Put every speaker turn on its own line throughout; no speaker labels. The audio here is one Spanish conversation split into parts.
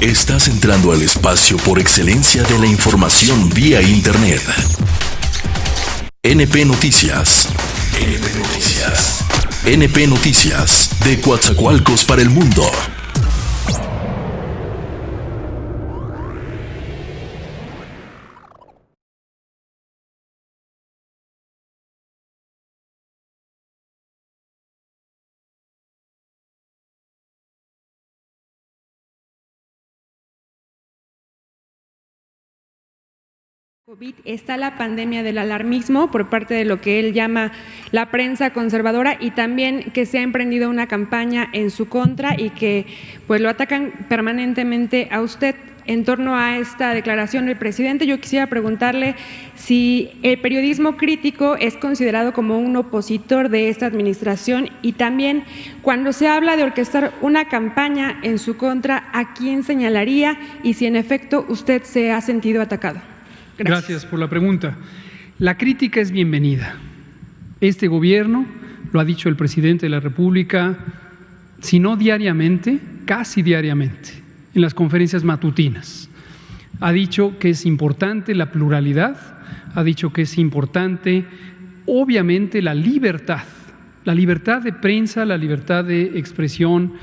Estás entrando al espacio por excelencia de la información vía Internet. NP Noticias. NP Noticias. NP Noticias, de Coatzacoalcos para el mundo.
COVID está la pandemia del alarmismo por parte de lo que él llama la prensa conservadora, y también que se ha emprendido una campaña en su contra y que pues lo atacan permanentemente a usted. En torno a esta declaración del presidente, yo quisiera preguntarle si el periodismo crítico es considerado como un opositor de esta administración, y también cuando se habla de orquestar una campaña en su contra, ¿a quién señalaría y si en efecto usted se ha sentido atacado?
Gracias por la pregunta. La crítica es bienvenida. Este gobierno, lo ha dicho el presidente de la República, si no diariamente, casi diariamente, en las conferencias matutinas. Ha dicho que es importante la pluralidad, ha dicho que es importante, obviamente, la libertad de prensa, la libertad de expresión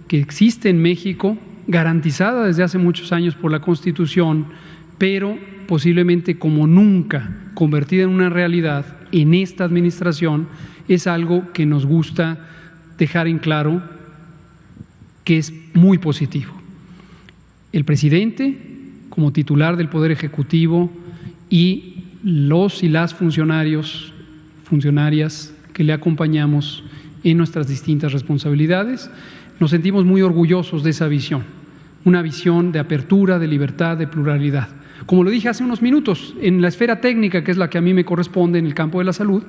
que existe en México, garantizada desde hace muchos años por la Constitución, pero posiblemente como nunca convertida en una realidad en esta administración. Es algo que nos gusta dejar en claro que es muy positivo. El presidente, como titular del Poder Ejecutivo, y los y las funcionarias que le acompañamos en nuestras distintas responsabilidades, nos sentimos muy orgullosos de esa visión, una visión de apertura, de libertad, de pluralidad. Como lo dije hace unos minutos, en la esfera técnica, que es la que a mí me corresponde en el campo de la salud,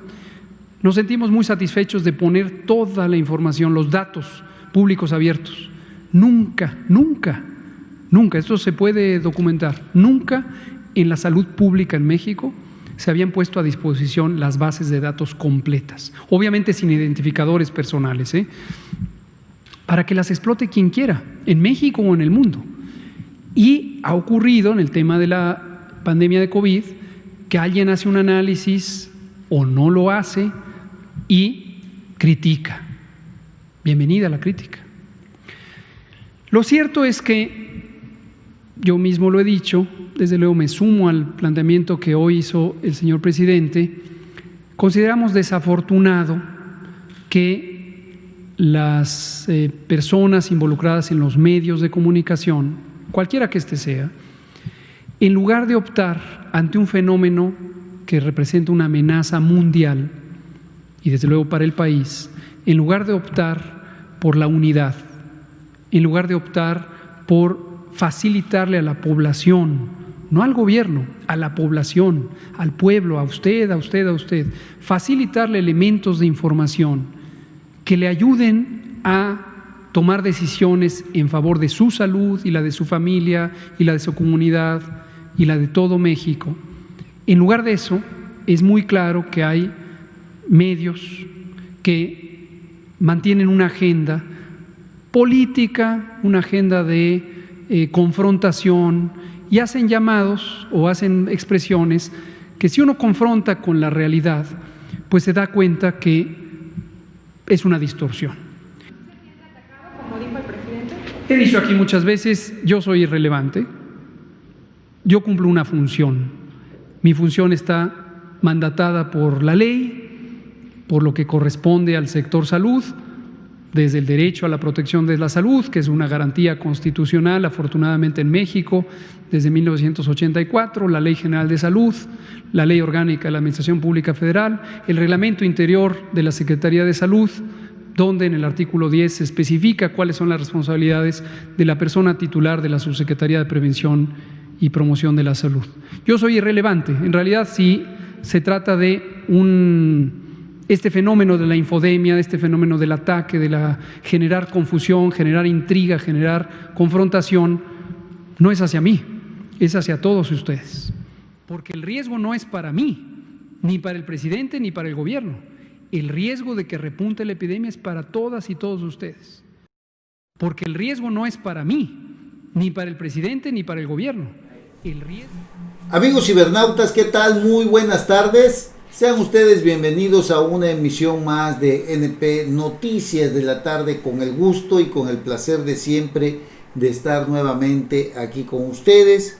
nos sentimos muy satisfechos de poner toda la información, los datos públicos abiertos. Nunca, esto se puede documentar, nunca en la salud pública en México se habían puesto a disposición las bases de datos completas, obviamente sin identificadores personales, para que las explote quien quiera, en México o en el mundo. Y ha ocurrido en el tema de la pandemia de COVID que alguien hace un análisis o no lo hace y critica. Bienvenida la crítica. Lo cierto es que yo mismo lo he dicho, desde luego me sumo al planteamiento que hoy hizo el señor presidente. Consideramos desafortunado que las personas involucradas en los medios de comunicación, cualquiera que éste sea, en lugar de optar ante un fenómeno que representa una amenaza mundial y desde luego para el país, en lugar de optar por la unidad, en lugar de optar por facilitarle a la población, no al gobierno, a la población, al pueblo, a usted, facilitarle elementos de información que le ayuden a tomar decisiones en favor de su salud y la de su familia y la de su comunidad y la de todo México. En lugar de eso, es muy claro que hay medios que mantienen una agenda política, una agenda de confrontación, y hacen llamados o hacen expresiones que, si uno confronta con la realidad, pues se da cuenta que es una distorsión. He dicho aquí muchas veces, yo soy irrelevante, yo cumplo una función. Mi función está mandatada por la ley, por lo que corresponde al sector salud, desde el derecho a la protección de la salud, que es una garantía constitucional, afortunadamente en México, desde 1984, la Ley General de Salud, la Ley Orgánica de la Administración Pública Federal, el Reglamento Interior de la Secretaría de Salud, donde en el artículo 10 se especifica cuáles son las responsabilidades de la persona titular de la Subsecretaría de Prevención y Promoción de la Salud. Yo soy irrelevante. En realidad, sí se trata de este fenómeno de la infodemia, de este fenómeno del ataque, de generar confusión, generar intriga, generar confrontación, no es hacia mí, es hacia todos ustedes. Porque el riesgo no es para mí, ni para el presidente, ni para el gobierno. El riesgo de que repunte la epidemia es para todas y todos ustedes. Porque el riesgo no es para mí, ni para el presidente ni para el gobierno.
Amigos cibernautas, ¿qué tal? Muy buenas tardes. Sean ustedes bienvenidos a una emisión más de NP Noticias de la tarde, con el gusto y con el placer de siempre de estar nuevamente aquí con ustedes.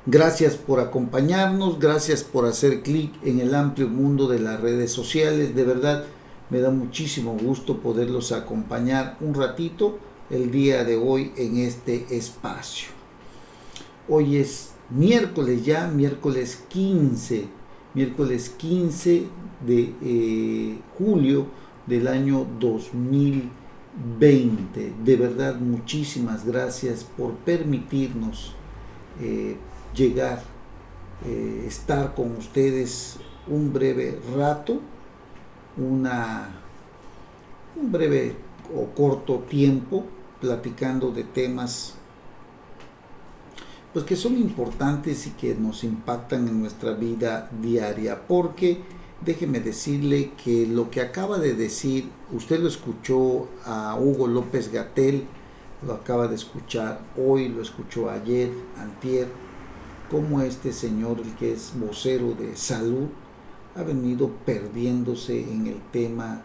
Gracias por acompañarnos, gracias por hacer clic en el amplio mundo de las redes sociales. De verdad, me da muchísimo gusto poderlos acompañar un ratito el día de hoy en este espacio. Hoy es miércoles ya, miércoles 15 de julio del año 2020. De verdad, muchísimas gracias por permitirnos llegar, estar con ustedes un breve rato, un breve o corto tiempo, platicando de temas pues que son importantes y que nos impactan en nuestra vida diaria, porque déjeme decirle que lo que acaba de decir, usted lo escuchó a Hugo López-Gatell, lo acaba de escuchar hoy, lo escuchó ayer, antier, cómo este señor, el que es vocero de salud, ha venido perdiéndose en el tema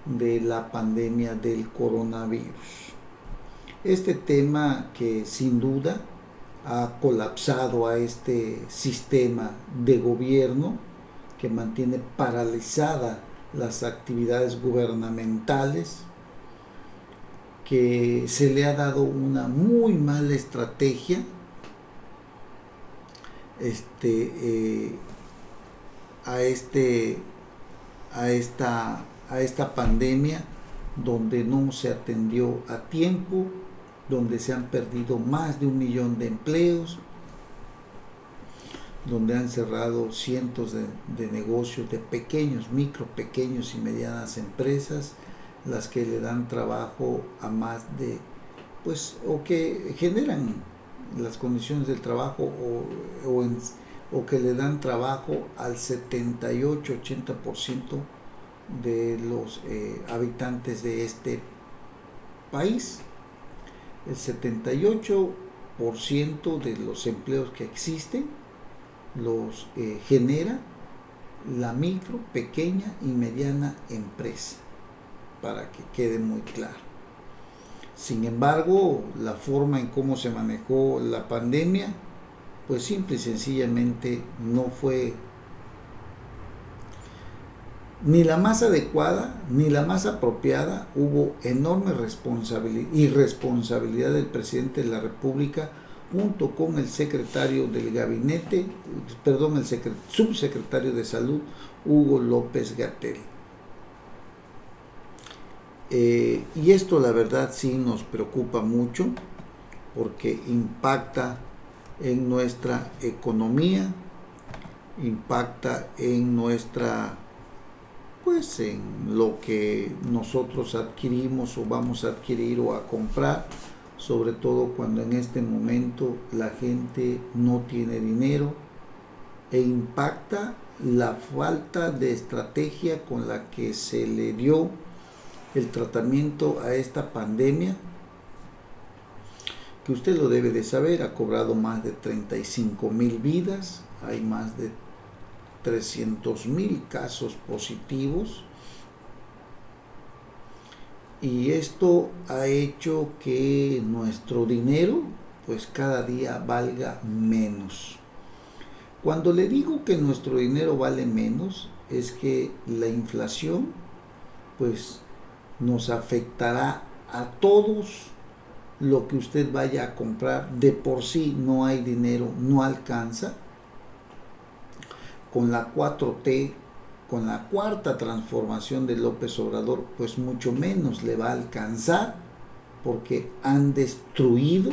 de la pandemia del coronavirus. Este tema que sin duda ha colapsado a este sistema de gobierno que mantiene paralizadas las actividades gubernamentales, que se le ha dado una muy mala estrategia a esta pandemia, donde no se atendió a tiempo, donde se han perdido más de 1 millón de empleos, donde han cerrado cientos de negocios de pequeños y medianas empresas, las que le dan trabajo a más de, o que generan las condiciones del trabajo o que le dan trabajo al 78-80% de los habitantes de este país. El 78% de los empleos que existen los genera la micro, pequeña y mediana empresa, para que quede muy claro. Sin embargo, la forma en cómo se manejó la pandemia, pues simple y sencillamente no fue ni la más adecuada ni la más apropiada. Hubo enorme irresponsabilidad del presidente de la República junto con el secretario del gabinete, el subsecretario de Salud, Hugo López-Gatell. Y esto la verdad sí nos preocupa mucho, porque impacta en nuestra economía, impacta en nuestra, en lo que nosotros adquirimos o vamos a adquirir o a comprar, sobre todo cuando en este momento la gente no tiene dinero, e impacta la falta de estrategia con la que se le dio el tratamiento a esta pandemia, que usted lo debe de saber, ha cobrado más de 35,000 vidas, hay más de 300,000 casos positivos, y esto ha hecho que nuestro dinero pues cada día valga menos. Cuando le digo que nuestro dinero vale menos, es que la inflación pues nos afectará a todos. Lo que usted vaya a comprar, de por sí no hay dinero, no alcanza. Con la 4T, con la cuarta transformación de López Obrador, pues mucho menos le va a alcanzar, porque han destruido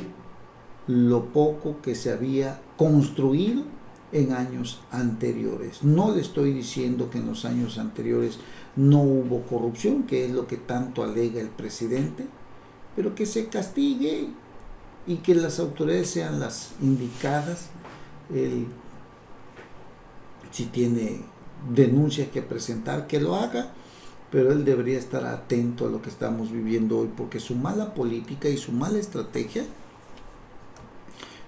lo poco que se había construido en años anteriores. No le estoy diciendo que en los años anteriores no hubo corrupción, que es lo que tanto alega el presidente, pero que se castigue y que las autoridades sean las indicadas. Si tiene denuncias que presentar, que lo haga, pero él debería estar atento a lo que estamos viviendo hoy, porque su mala política y su mala estrategia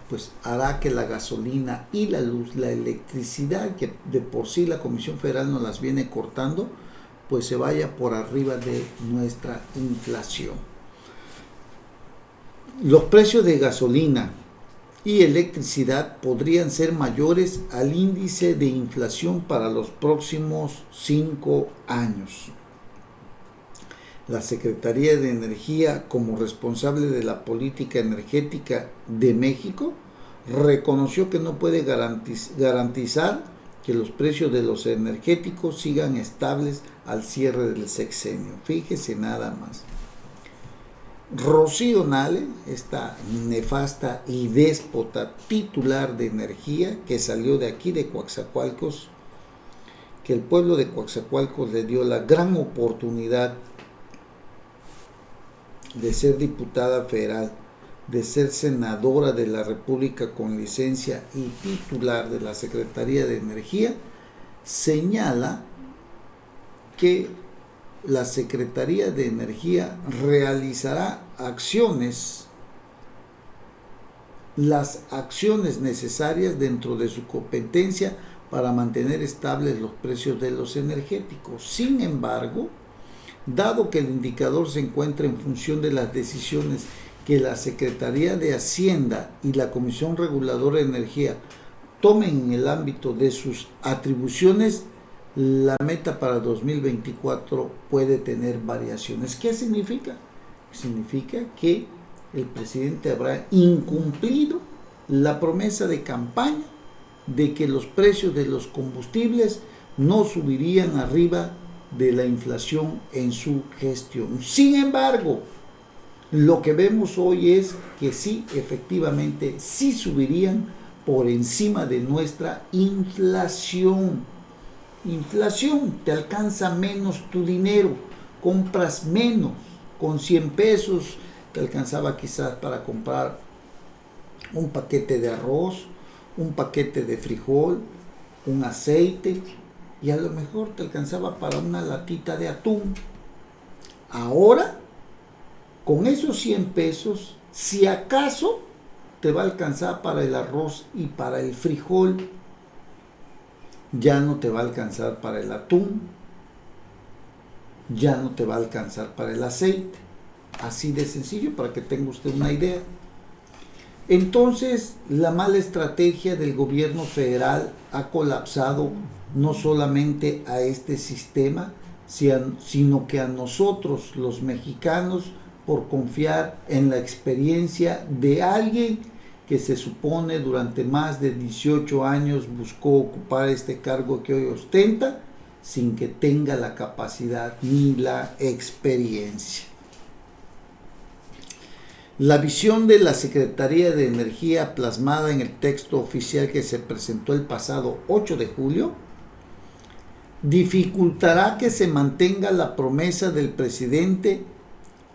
pues hará que la gasolina y la luz, la electricidad, que de por sí la Comisión Federal nos las viene cortando, pues se vaya por arriba de nuestra inflación. Los precios de gasolina y electricidad podrían ser mayores al índice de inflación para los próximos 5 años. La Secretaría de Energía, como responsable de la política energética de México, reconoció que no puede garantizar que los precios de los energéticos sigan estables al cierre del sexenio. Fíjese nada más. Rocío Nale, esta nefasta y déspota titular de energía que salió de aquí de Coatzacoalcos, que el pueblo de Coatzacoalcos le dio la gran oportunidad de ser diputada federal, de ser senadora de la República con licencia y titular de la Secretaría de Energía, señala que la Secretaría de Energía realizará las acciones necesarias dentro de su competencia para mantener estables los precios de los energéticos. Sin embargo, dado que el indicador se encuentra en función de las decisiones que la Secretaría de Hacienda y la Comisión Reguladora de Energía tomen en el ámbito de sus atribuciones, la meta para 2024 puede tener variaciones. ¿Qué significa? Significa que el presidente habrá incumplido la promesa de campaña de que los precios de los combustibles no subirían arriba de la inflación en su gestión. Sin embargo, lo que vemos hoy es que sí, efectivamente, sí subirían por encima de nuestra inflación. Inflación, te alcanza menos tu dinero, compras menos. Con 100 pesos te alcanzaba quizás para comprar un paquete de arroz, un paquete de frijol, un aceite, y a lo mejor te alcanzaba para una latita de atún. Ahora, con esos 100 pesos, si acaso te va a alcanzar para el arroz y para el frijol, ya no te va a alcanzar para el atún, ya no te va a alcanzar para el aceite. Así de sencillo, para que tenga usted una idea. Entonces, la mala estrategia del gobierno federal ha colapsado no solamente a este sistema, sino que a nosotros, los mexicanos, por confiar en la experiencia de alguien que se supone durante más de 18 años buscó ocupar este cargo que hoy ostenta, sin que tenga la capacidad ni la experiencia. La visión de la Secretaría de Energía plasmada en el texto oficial que se presentó el pasado 8 de julio dificultará que se mantenga la promesa del presidente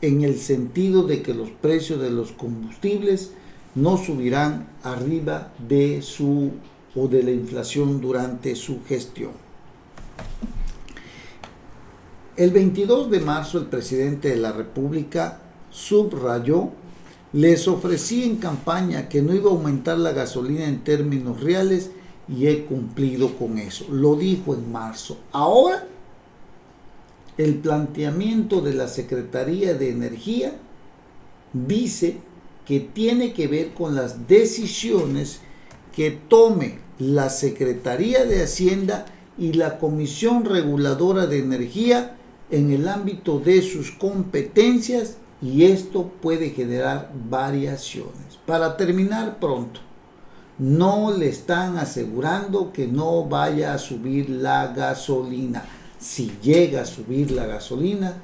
en el sentido de que los precios de los combustibles no subirán arriba de la inflación durante su gestión. El 22 de marzo el presidente de la República subrayó: les ofrecí en campaña que no iba a aumentar la gasolina en términos reales y he cumplido con eso. Lo dijo en marzo. Ahora, el planteamiento de la Secretaría de Energía dice que tiene que ver con las decisiones que tome la Secretaría de Hacienda y la Comisión Reguladora de Energía en el ámbito de sus competencias, y esto puede generar variaciones. Para terminar pronto, no le están asegurando que no vaya a subir la gasolina. Si llega a subir la gasolina,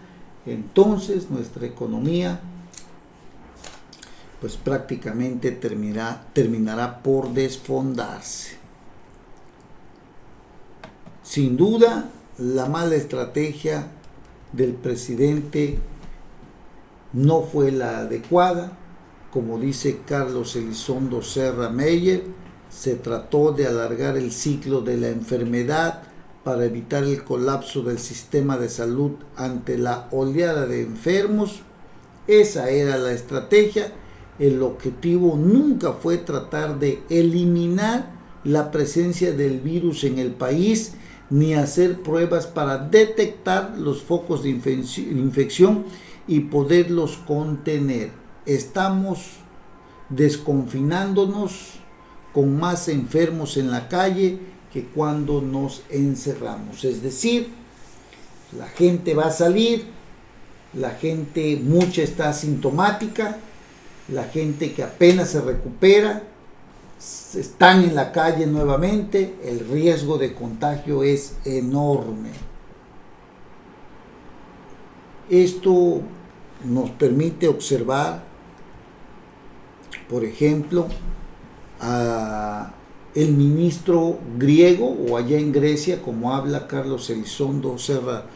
entonces nuestra economía pues prácticamente terminará por desfondarse. Sin duda, la mala estrategia del presidente no fue la adecuada. Como dice Carlos Elizondo Serra Meyer, se trató de alargar el ciclo de la enfermedad para evitar el colapso del sistema de salud ante la oleada de enfermos. Esa era la estrategia. El objetivo nunca fue tratar de eliminar la presencia del virus en el país, ni hacer pruebas para detectar los focos de infección y poderlos contener. Estamos desconfinándonos con más enfermos en la calle que cuando nos encerramos. Es decir, la gente va a salir, la gente mucha está asintomática, la gente que apenas se recupera, están en la calle nuevamente, el riesgo de contagio es enorme. Esto nos permite observar, por ejemplo, a el ministro griego, o allá en Grecia, como habla Carlos Elizondo Serra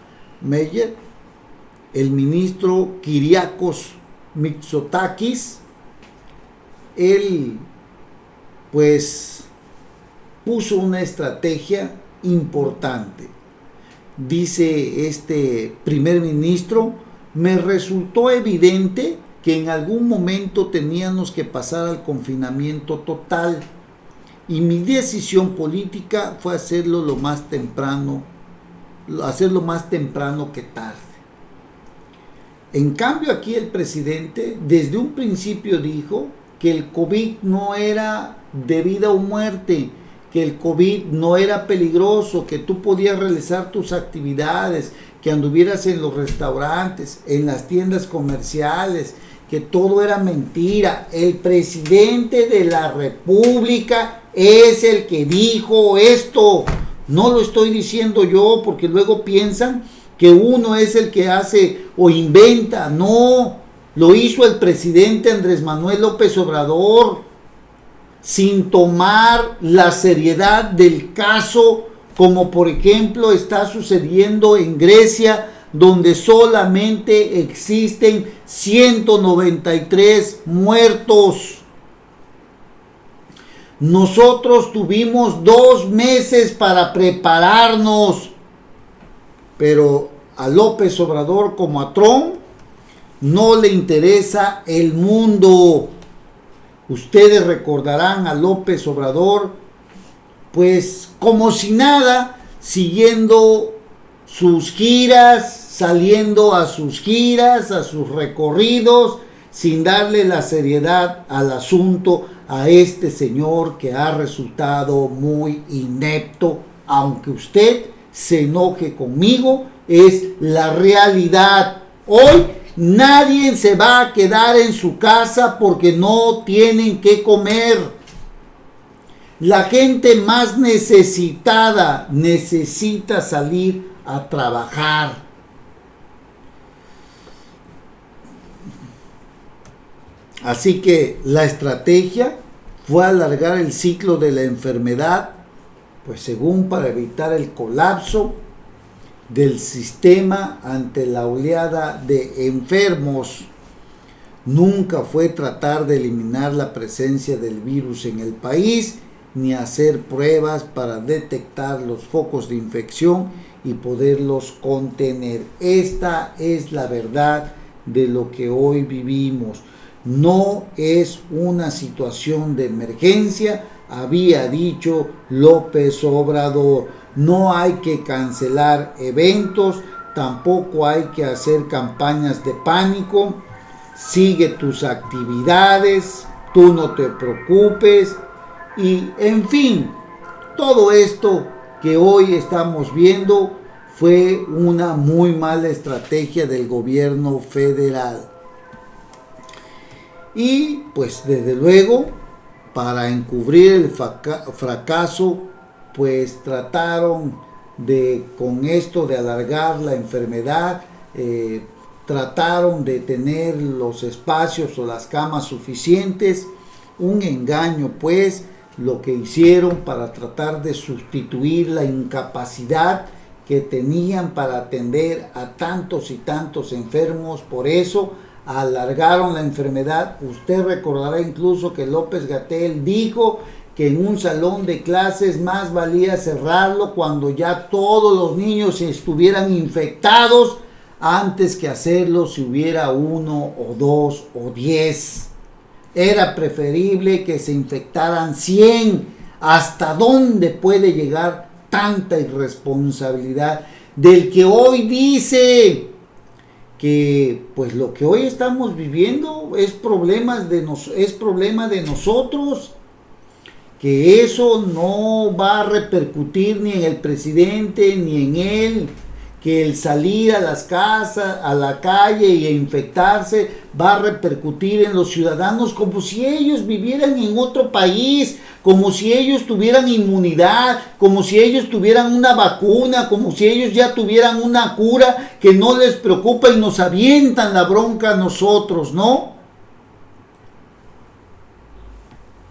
Meyer, el ministro Kyriakos Mitsotakis. Él pues puso una estrategia importante. Dice este primer ministro: me resultó evidente que en algún momento teníamos que pasar al confinamiento total, y mi decisión política fue hacerlo más temprano que tarde. En cambio, aquí el presidente desde un principio dijo que el COVID no era de vida o muerte, que el COVID no era peligroso, que tú podías realizar tus actividades, que anduvieras en los restaurantes, en las tiendas comerciales, que todo era mentira. El presidente de la República es el que dijo esto. No lo estoy diciendo yo, porque luego piensan que uno es el que hace o inventa. No, lo hizo el presidente Andrés Manuel López Obrador, sin tomar la seriedad del caso, como por ejemplo está sucediendo en Grecia, donde solamente existen 193 muertos. Nosotros tuvimos 2 meses para prepararnos, pero a López Obrador, como a Trump, no le interesa el mundo. Ustedes recordarán a López Obrador, pues como si nada, siguiendo sus giras, saliendo a sus giras, a sus recorridos, sin darle la seriedad al asunto a este señor que ha resultado muy inepto. Aunque usted se enoje conmigo, es la realidad. Hoy nadie se va a quedar en su casa porque no tienen que comer. La gente más necesitada necesita salir a trabajar. Así que la estrategia fue alargar el ciclo de la enfermedad, pues según para evitar el colapso del sistema ante la oleada de enfermos. Nunca fue tratar de eliminar la presencia del virus en el país, ni hacer pruebas para detectar los focos de infección y poderlos contener. Esta es la verdad de lo que hoy vivimos. No es una situación de emergencia, había dicho López Obrador. No hay que cancelar eventos, tampoco hay que hacer campañas de pánico. Sigue tus actividades, tú no te preocupes. Y en fin, todo esto que hoy estamos viendo fue una muy mala estrategia del gobierno federal. Y pues desde luego, para encubrir el fracaso, pues trataron de, con esto de alargar la enfermedad, trataron de tener los espacios o las camas suficientes. Un engaño, pues, lo que hicieron para tratar de sustituir la incapacidad que tenían para atender a tantos y tantos enfermos. Por eso alargaron la enfermedad. Usted recordará incluso que López-Gatell dijo que en un salón de clases más valía cerrarlo cuando ya todos los niños estuvieran infectados antes que hacerlo si hubiera 1 o 2 o 10. Era preferible que se infectaran 100. ¿Hasta dónde puede llegar tanta irresponsabilidad del que hoy dice que pues lo que hoy estamos viviendo es problema de nosotros, que eso no va a repercutir ni en el presidente ni en él, que el salir a las casas, a la calle y a infectarse va a repercutir en los ciudadanos como si ellos vivieran en otro país, como si ellos tuvieran inmunidad, como si ellos tuvieran una vacuna, como si ellos ya tuvieran una cura que no les preocupa y nos avientan la bronca a nosotros, ¿no?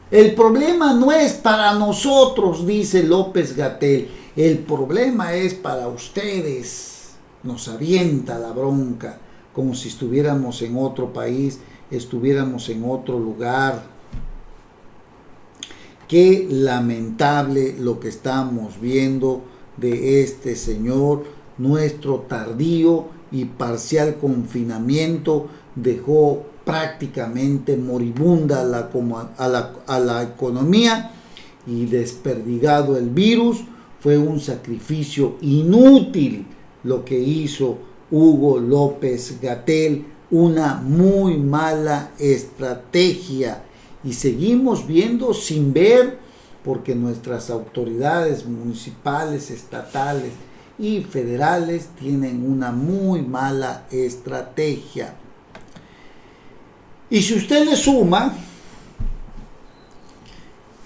El problema no es para nosotros, dice López-Gatell, el problema es para ustedes. Nos avienta la bronca como si estuviéramos en otro país, estuviéramos en otro lugar. Qué lamentable lo que estamos viendo de este señor. Nuestro tardío y parcial confinamiento dejó prácticamente moribunda a la economía y desperdigado el virus. Fue un sacrificio inútil lo que hizo Hugo López-Gatell, una muy mala estrategia. Y seguimos viendo sin ver, porque nuestras autoridades municipales, estatales y federales tienen una muy mala estrategia. Y si usted le suma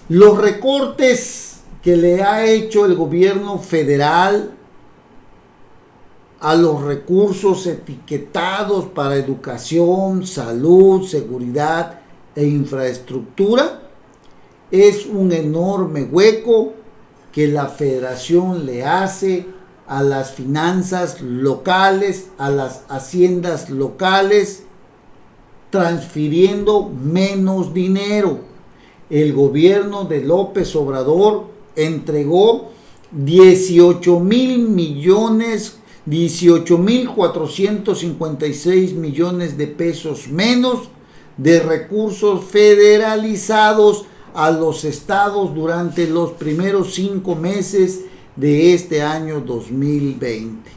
los recortes que le ha hecho el gobierno federal a los recursos etiquetados para educación, salud, seguridad e infraestructura, es un enorme hueco que la federación le hace a las finanzas locales, a las haciendas locales, transfiriendo menos dinero. El gobierno de López Obrador entregó 18,456 millones de pesos menos de recursos federalizados a los estados durante los primeros 5 meses de este año 2020.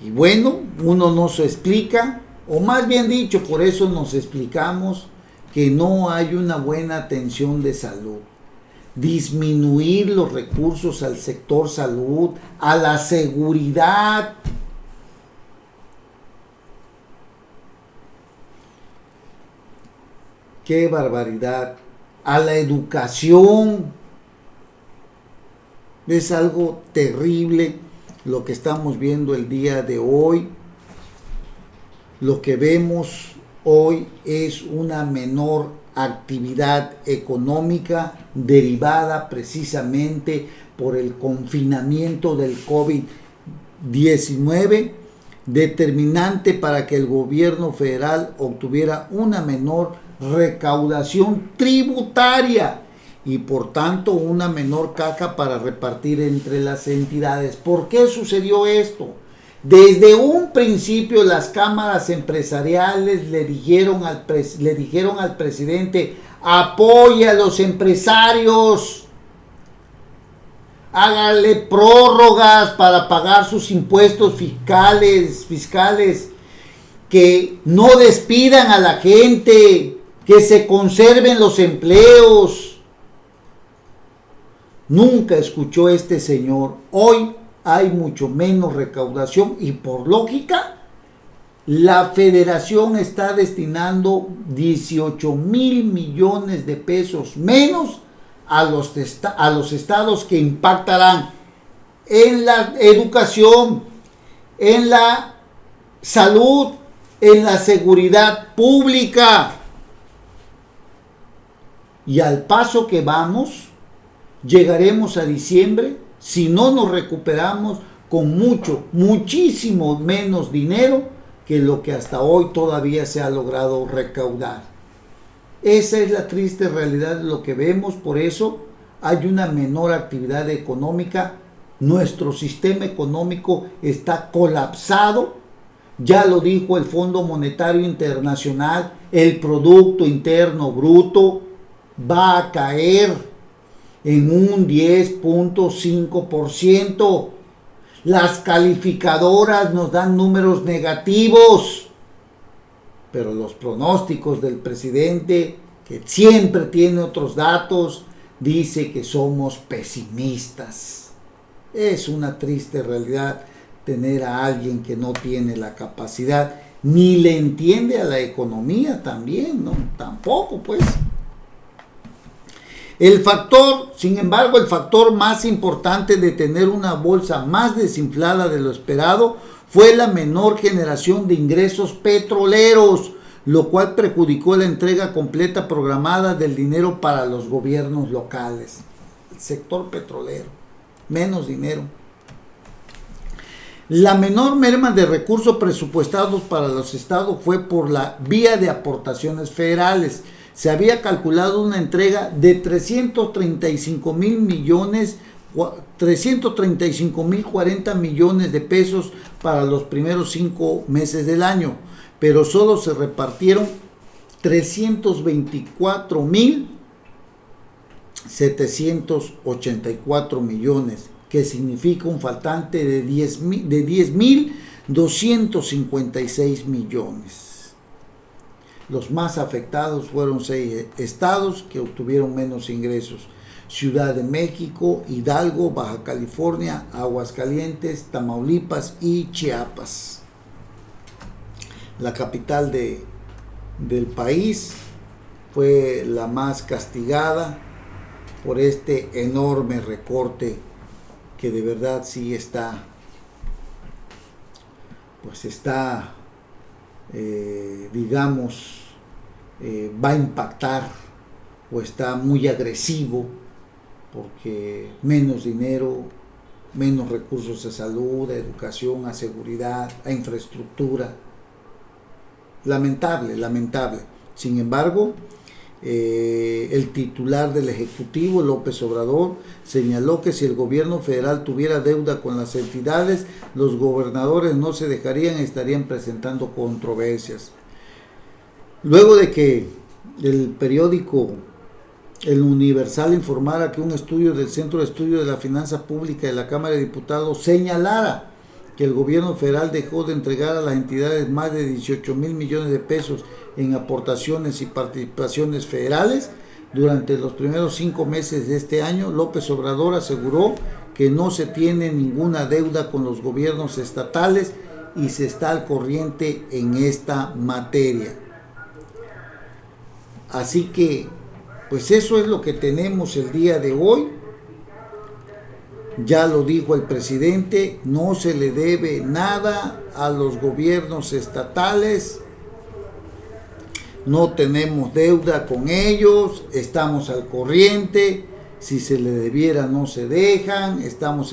Y bueno, uno no se explica, o más bien dicho, por eso nos explicamos que no hay una buena atención de salud. Disminuir los recursos al sector salud, a la seguridad. ¡Qué barbaridad! A la educación. Es algo terrible lo que estamos viendo el día de hoy. Lo que vemos hoy es una menor actividad económica derivada precisamente por el confinamiento del COVID-19, determinante para que el gobierno federal obtuviera una menor recaudación tributaria y por tanto una menor caja para repartir entre las entidades. ¿Por qué sucedió esto? Desde un principio las cámaras empresariales le dijeron al presidente: apoya a los empresarios, hágale prórrogas para pagar sus impuestos fiscales, que no despidan a la gente, que se conserven los empleos. Nunca escuchó este señor. Hoy hay mucho menos recaudación y por lógica la federación está destinando 18,000 millones de pesos menos a los estados, que impactarán en la educación, en la salud, en la seguridad pública. Y al paso que vamos, llegaremos a diciembre, si no nos recuperamos, con muchísimo menos dinero que lo que hasta hoy todavía se ha logrado recaudar. Esa es la triste realidad de lo que vemos, por eso hay una menor actividad económica. Nuestro sistema económico está colapsado. Ya lo dijo el Fondo Monetario Internacional, el Producto Interno Bruto va a caer en un 10.5%. Las calificadoras nos dan números negativos, pero los pronósticos del presidente, que siempre tiene otros datos, dice que somos pesimistas. Es una triste realidad tener a alguien que no tiene la capacidad, ni le entiende a la economía también, ¿no? Tampoco, pues. Sin embargo, el factor más importante de tener una bolsa más desinflada de lo esperado fue la menor generación de ingresos petroleros, lo cual perjudicó la entrega completa programada del dinero para los gobiernos locales. El sector petrolero, menos dinero. La menor merma de recursos presupuestados para los estados fue por la vía de aportaciones federales. Se había calculado una entrega de 335.040 millones de pesos para los primeros 5 meses del año, pero solo se repartieron 324.784 millones, que significa un faltante de 10.256 millones. Los más afectados fueron 6 estados que obtuvieron menos ingresos: Ciudad de México, Hidalgo, Baja California, Aguascalientes, Tamaulipas y Chiapas. La capital del país fue la más castigada por este enorme recorte, que de verdad sí está, va a impactar, o está muy agresivo, porque menos dinero, menos recursos a salud, a educación, a seguridad, a infraestructura. Lamentable. Sin embargo, el titular del Ejecutivo, López Obrador, señaló que si el gobierno federal tuviera deuda con las entidades, los gobernadores no se dejarían, estarían presentando controversias. Luego de que el periódico El Universal informara que un estudio del Centro de Estudio de la Finanza Pública de la Cámara de Diputados señalara que el gobierno federal dejó de entregar a las entidades más de 18,000 millones de pesos en aportaciones y participaciones federales durante los primeros 5 meses de este año, López Obrador aseguró que no se tiene ninguna deuda con los gobiernos estatales y se está al corriente en esta materia. Así que, pues eso es lo que tenemos el día de hoy. Ya lo dijo el presidente, no se le debe nada a los gobiernos estatales, no tenemos deuda con ellos, estamos al corriente, si se le debiera no se dejan, estarían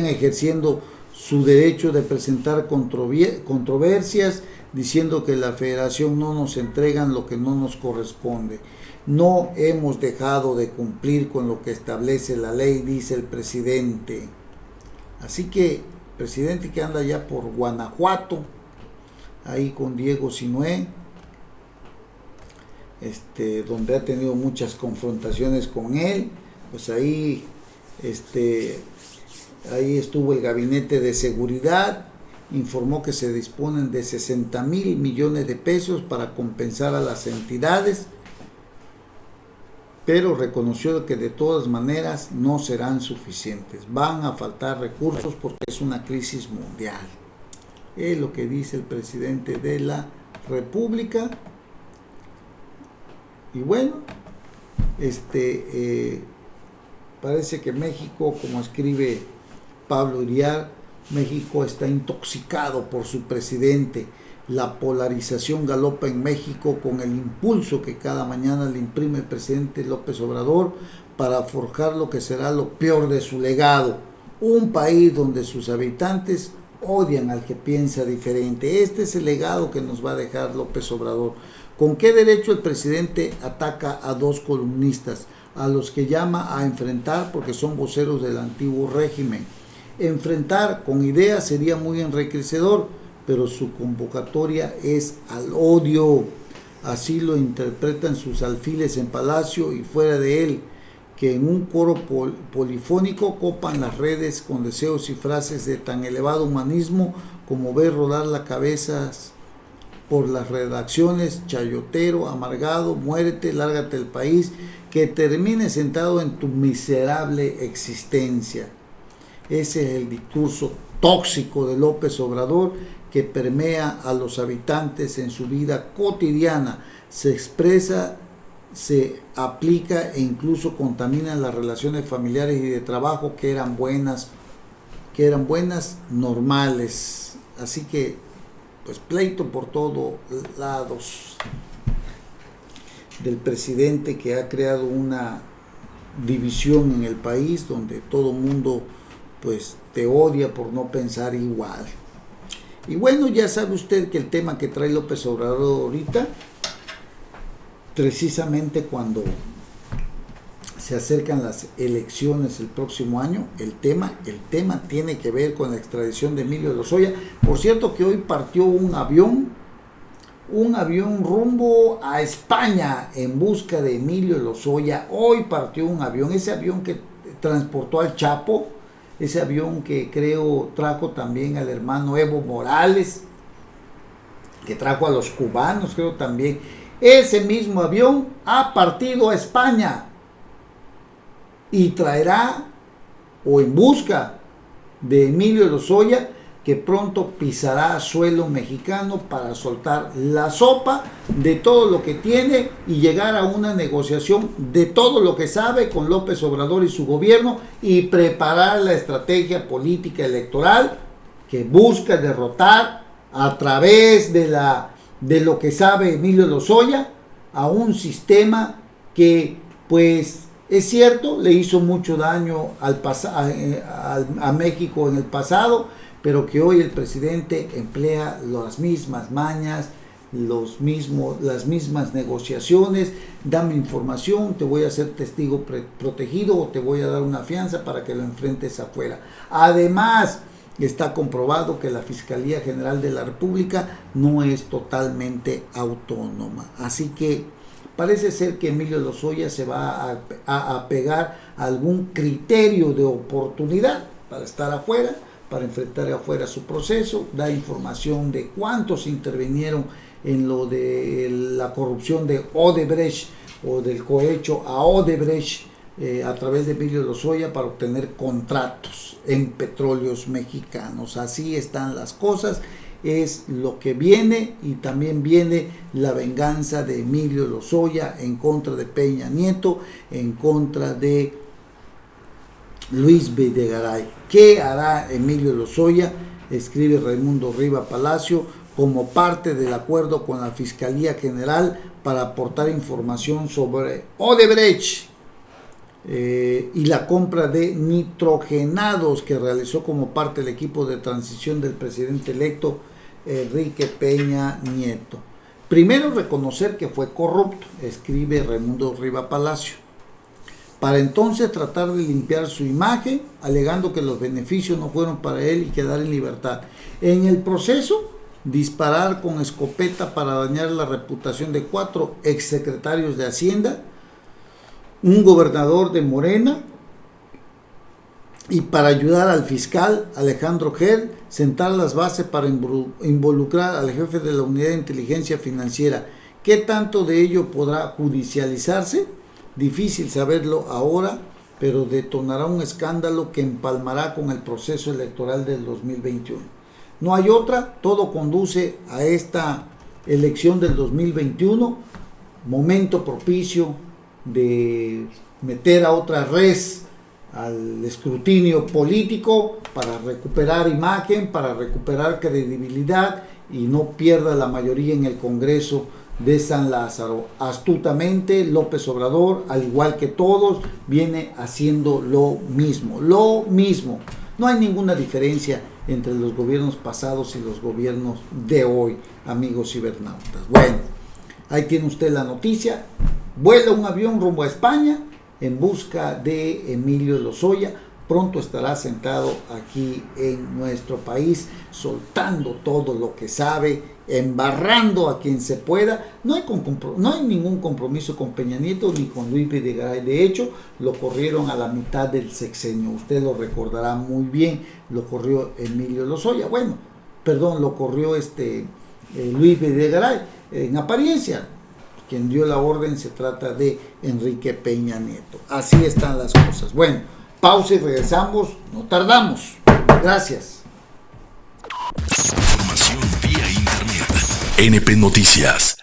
ejerciendo su derecho de presentar controversias, diciendo que la federación no nos entregan lo que no nos corresponde. No hemos dejado de cumplir con lo que establece la ley, dice el presidente. Así que, presidente que anda ya por Guanajuato, ahí con Diego Sinué, donde ha tenido muchas confrontaciones con él, pues ahí estuvo el gabinete de seguridad, informó que se disponen de 60,000 millones de pesos para compensar a las entidades, pero reconoció que de todas maneras no serán suficientes, van a faltar recursos porque es una crisis mundial. Es lo que dice el presidente de la República. Y bueno, parece que México, como escribe Pablo Iriar, México está intoxicado por su presidente. La polarización galopa en México con el impulso que cada mañana le imprime el presidente López Obrador para forjar lo que será lo peor de su legado. Un país donde sus habitantes odian al que piensa diferente. Este es el legado que nos va a dejar López Obrador. ¿Con qué derecho el presidente ataca a 2 columnistas, a los que llama a enfrentar porque son voceros del antiguo régimen? Enfrentar con ideas sería muy enriquecedor, pero su convocatoria es al odio. Así lo interpretan sus alfiles en Palacio y fuera de él, que en un coro polifónico copan las redes con deseos y frases de tan elevado humanismo como ver rodar las cabezas por las redacciones: chayotero, amargado, muérete, lárgate del país, que termine sentado en tu miserable existencia. Ese es el discurso tóxico de López Obrador que permea a los habitantes en su vida cotidiana, se expresa, se aplica e incluso contamina las relaciones familiares y de trabajo que eran buenas, normales. Así que, pues, pleito por todos lados del presidente, que ha creado una división en el país donde todo mundo pues te odia por no pensar igual. Y bueno, ya sabe usted que el tema que trae López Obrador ahorita, precisamente cuando se acercan las elecciones el próximo año, el tema tiene que ver con la extradición de Emilio Lozoya. Por cierto que hoy partió un avión rumbo a España en busca de Emilio Lozoya. Hoy partió un avión, ese avión que transportó al Chapo, ese avión que creo trajo también al hermano Evo Morales, que trajo a los cubanos, creo también. Ese mismo avión ha partido a España y traerá, o en busca de Emilio Lozoya, que pronto pisará suelo mexicano para soltar la sopa de todo lo que tiene y llegar a una negociación de todo lo que sabe con López Obrador y su gobierno, y preparar la estrategia política electoral que busca derrotar a través de lo que sabe Emilio Lozoya a un sistema que, pues, es cierto, le hizo mucho daño a México en el pasado, pero que hoy el presidente emplea las mismas mañas, las mismas negociaciones. Dame información, te voy a hacer testigo protegido o te voy a dar una fianza para que lo enfrentes afuera. Además, está comprobado que la Fiscalía General de la República no es totalmente autónoma. Así que parece ser que Emilio Lozoya se va a apegar a algún criterio de oportunidad para estar afuera, para enfrentar afuera su proceso. Da información de cuántos intervinieron en lo de la corrupción de Odebrecht o del cohecho a Odebrecht a través de Emilio Lozoya para obtener contratos en petróleos mexicanos. Así están las cosas, es lo que viene, y también viene la venganza de Emilio Lozoya en contra de Peña Nieto, en contra de Luis Videgaray. ¿Qué hará Emilio Lozoya?, escribe Raimundo Riva Palacio, como parte del acuerdo con la Fiscalía General para aportar información sobre Odebrecht y la compra de nitrogenados que realizó como parte del equipo de transición del presidente electo Enrique Peña Nieto. Primero, reconocer que fue corrupto, escribe Raimundo Riva Palacio, para entonces tratar de limpiar su imagen, alegando que los beneficios no fueron para él y quedar en libertad. En el proceso, disparar con escopeta para dañar la reputación de 4 exsecretarios de Hacienda, un gobernador de Morena, y para ayudar al fiscal Alejandro Gerd, sentar las bases para involucrar al jefe de la Unidad de Inteligencia Financiera. ¿Qué tanto de ello podrá judicializarse? Difícil saberlo ahora, pero detonará un escándalo que empalmará con el proceso electoral del 2021. No hay otra, todo conduce a esta elección del 2021, momento propicio de meter a otra res al escrutinio político para recuperar imagen, para recuperar credibilidad y no pierda la mayoría en el Congreso de San Lázaro. Astutamente, López Obrador, al igual que todos, viene haciendo lo mismo. No hay ninguna diferencia entre los gobiernos pasados y los gobiernos de hoy, amigos cibernautas. Bueno, ahí tiene usted la noticia. Vuela un avión rumbo a España en busca de Emilio Lozoya. Pronto estará sentado aquí en nuestro país, soltando todo lo que sabe, embarrando a quien se pueda. No hay ningún compromiso con Peña Nieto ni con Luis Videgaray. De hecho, lo corrieron a la mitad del sexenio. Usted lo recordará muy bien. Lo corrió Emilio Lozoya. Bueno, perdón, lo corrió Luis Videgaray. En apariencia, quien dio la orden se trata de Enrique Peña Nieto. Así están las cosas. Bueno, pausa y regresamos. No tardamos. Gracias.
Información vía internet. NP Noticias.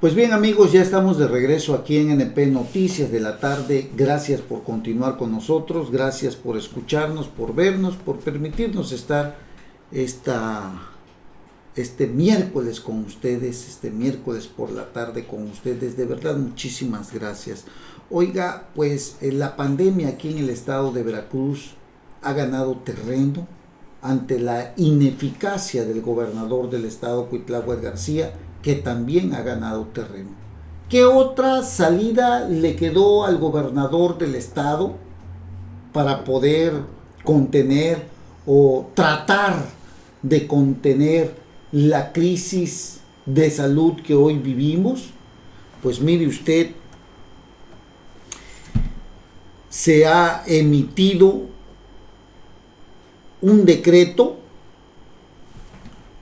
Pues bien amigos, ya estamos de regreso aquí en NP Noticias de la tarde. Gracias por continuar con nosotros, gracias por escucharnos, por vernos, por permitirnos estar este miércoles con ustedes, este miércoles por la tarde con ustedes. De verdad, muchísimas gracias. Oiga, pues la pandemia aquí en el estado de Veracruz ha ganado terreno ante la ineficacia del gobernador del estado, Cuitláhuac García, que también ha ganado terreno. ¿Qué otra salida le quedó al gobernador del estado para poder contener o tratar de contener la crisis de salud que hoy vivimos? Pues mire usted, se ha emitido un decreto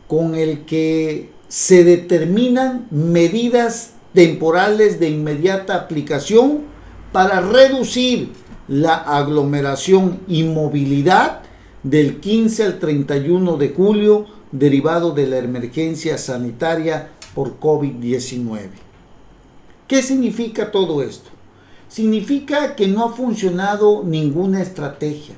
con el que se determinan medidas temporales de inmediata aplicación para reducir la aglomeración y movilidad del 15 al 31 de julio derivado de la emergencia sanitaria por COVID-19. ¿Qué significa todo esto? Significa que no ha funcionado ninguna estrategia.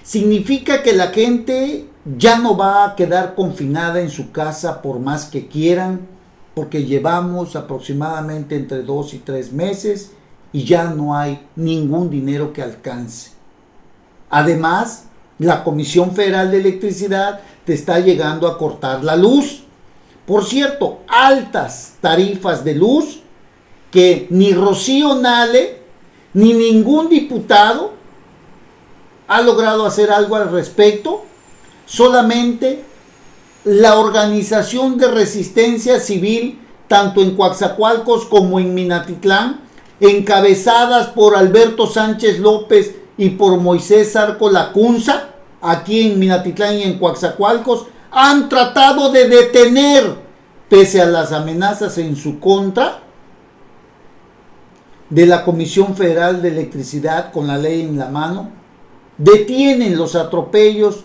Significa que la gente ya no va a quedar confinada en su casa por más que quieran, porque llevamos aproximadamente entre 2 y 3 meses y ya no hay ningún dinero que alcance. Además, la Comisión Federal de Electricidad te está llegando a cortar la luz. Por cierto, altas tarifas de luz que ni Rocío Nale ni ningún diputado ha logrado hacer algo al respecto. Solamente la organización de resistencia civil, tanto en Coatzacoalcos como en Minatitlán, encabezadas por Alberto Sánchez López y por Moisés Zarco Lacunza, aquí en Minatitlán y en Coatzacoalcos, han tratado de detener, pese a las amenazas en su contra, de la Comisión Federal de Electricidad con la ley en la mano, detienen los atropellos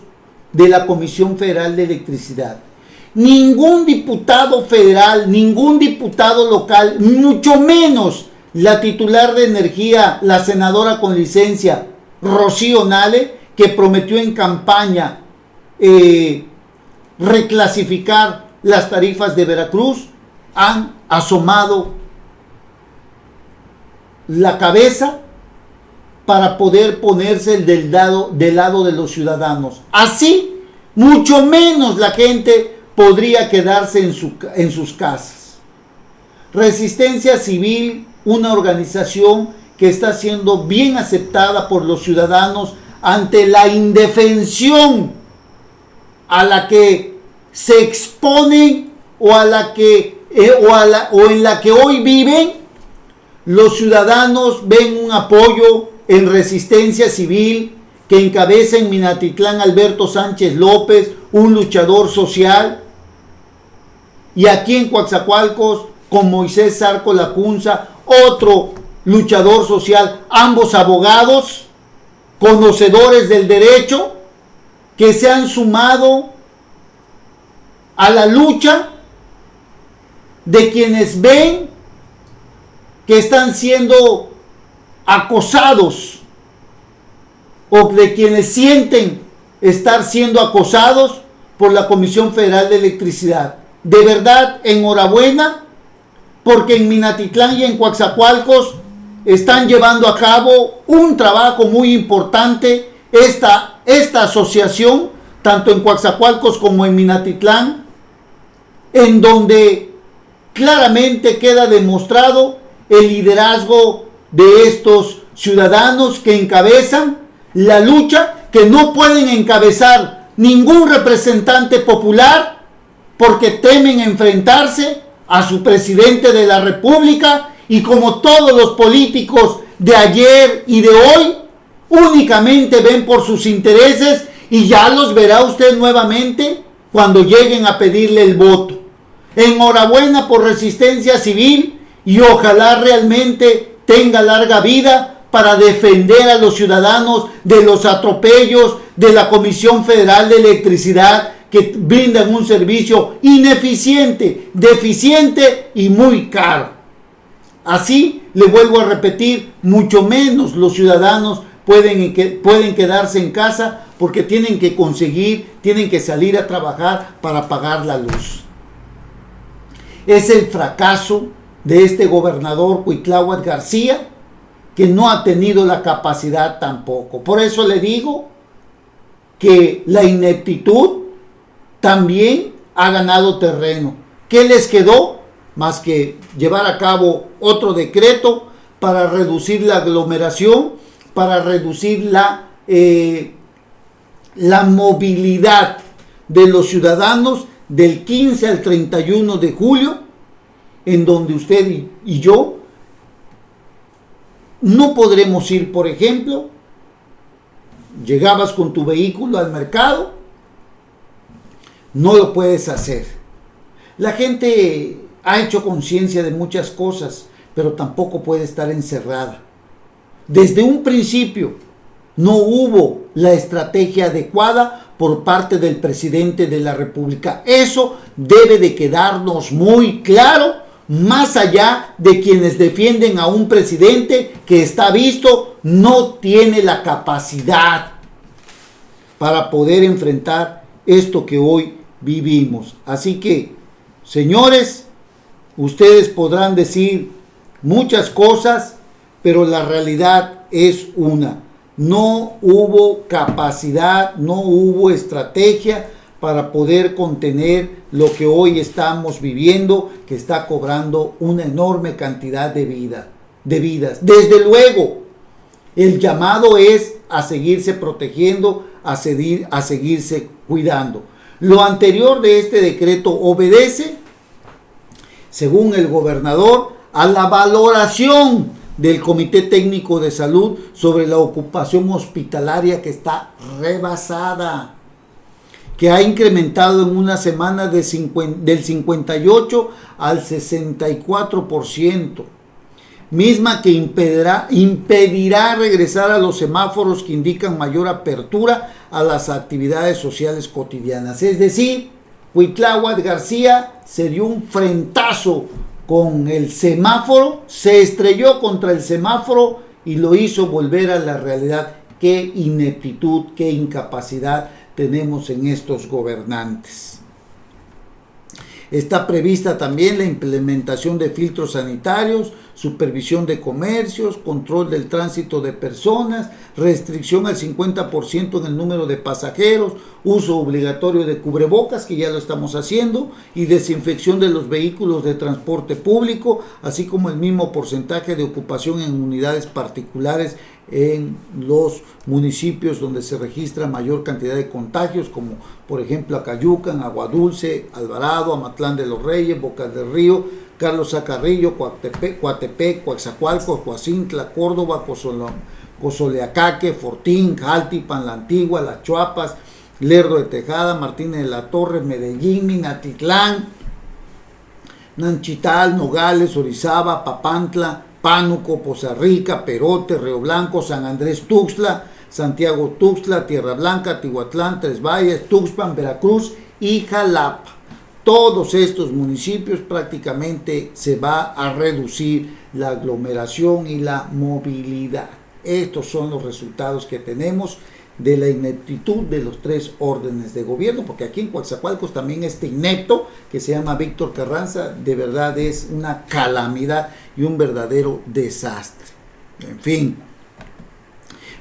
de la Comisión Federal de Electricidad. Ningún diputado federal, ningún diputado local, mucho menos la titular de energía, la senadora con licencia, Rocío Nale, que prometió en campaña reclasificar las tarifas de Veracruz, han asomado la cabeza para poder ponerse del lado de los ciudadanos. Así, mucho menos la gente podría quedarse en sus casas. Resistencia Civil, una organización que está siendo bien aceptada por los ciudadanos ante la indefensión a la que se exponen o en la que hoy viven. Los ciudadanos ven un apoyo en Resistencia Civil que encabeza en Minatitlán Alberto Sánchez López, un luchador social, y aquí en Coatzacoalcos con Moisés Zarco Lacunza, otro luchador social, ambos abogados, conocedores del derecho, que se han sumado a la lucha de quienes ven que están siendo acosados o de quienes sienten estar siendo acosados por la Comisión Federal de Electricidad. De verdad, enhorabuena, porque en Minatitlán y en Coatzacoalcos están llevando a cabo un trabajo muy importante. Esta asociación, tanto en Coatzacoalcos como en Minatitlán, en donde claramente queda demostrado el liderazgo de estos ciudadanos que encabezan la lucha, que no pueden encabezar ningún representante popular porque temen enfrentarse a su presidente de la República, y como todos los políticos de ayer y de hoy, únicamente ven por sus intereses, y ya los verá usted nuevamente cuando lleguen a pedirle el voto. Enhorabuena por Resistencia Civil, y ojalá realmente tenga larga vida para defender a los ciudadanos de los atropellos de la Comisión Federal de Electricidad, que brindan un servicio ineficiente, deficiente y muy caro. Así, le vuelvo a repetir, mucho menos los ciudadanos pueden quedarse en casa porque tienen que salir a trabajar para pagar la luz. Es el fracaso de este gobernador Cuitláhuac García, que no ha tenido la capacidad tampoco. Por eso le digo que la ineptitud también ha ganado terreno. ¿Qué les quedó? Más que llevar a cabo otro decreto para reducir la aglomeración, para reducir la movilidad de los ciudadanos del 15 al 31 de julio, en donde usted y yo no podremos ir. Por ejemplo, llegabas con tu vehículo al mercado, no lo puedes hacer. La gente ha hecho conciencia de muchas cosas, pero tampoco puede estar encerrada. Desde un principio no hubo la estrategia adecuada por parte del presidente de la República. Eso debe de quedarnos muy claro, más allá de quienes defienden a un presidente que está visto, no tiene la capacidad para poder enfrentar esto que hoy vivimos. Así que, señores, ustedes podrán decir muchas cosas, pero la realidad es una. No hubo capacidad, no hubo estrategia para poder contener lo que hoy estamos viviendo, que está cobrando una enorme cantidad de vidas. Desde luego, el llamado es a seguirse protegiendo, a seguirse cuidando. Lo anterior de este decreto obedece, según el gobernador, a la valoración del Comité Técnico de Salud sobre la ocupación hospitalaria, que está rebasada, que ha incrementado en una semana del 58 al 64%, misma que impedirá regresar a los semáforos que indican mayor apertura a las actividades sociales cotidianas. Es decir, Cuitláhuac García se dio un frentazo con el semáforo, se estrelló contra el semáforo y lo hizo volver a la realidad. Qué ineptitud, qué incapacidad tenemos en estos gobernantes. Está prevista también la implementación de filtros sanitarios, supervisión de comercios, control del tránsito de personas, restricción al 50% en el número de pasajeros, uso obligatorio de cubrebocas, que ya lo estamos haciendo, y desinfección de los vehículos de transporte público, así como el mismo porcentaje de ocupación en unidades particulares en los municipios donde se registra mayor cantidad de contagios, como por ejemplo Acayucan, Aguadulce, Alvarado, Amatlán de los Reyes, Bocas del Río, Carlos Zacarrillo, Coatepec, Coatzacoalcos, Coacintla, Córdoba, Cozoleacaque, Fortín, Jaltipan, La Antigua, Las Chuapas, Lerdo de Tejada, Martínez de la Torre, Medellín, Minatitlán, Nanchital, Nogales, Orizaba, Papantla, Pánuco, Poza Rica, Perote, Río Blanco, San Andrés Tuxtla, Santiago Tuxtla, Tierra Blanca, Tihuatlán, Tres Valles, Tuxpan, Veracruz y Jalapa. Todos estos municipios prácticamente se va a reducir la aglomeración y la movilidad. Estos son los resultados que tenemos de la ineptitud de los tres órdenes de gobierno, porque aquí en Coatzacoalcos también este inepto, que se llama Víctor Carranza, de verdad es una calamidad y un verdadero desastre. En fin.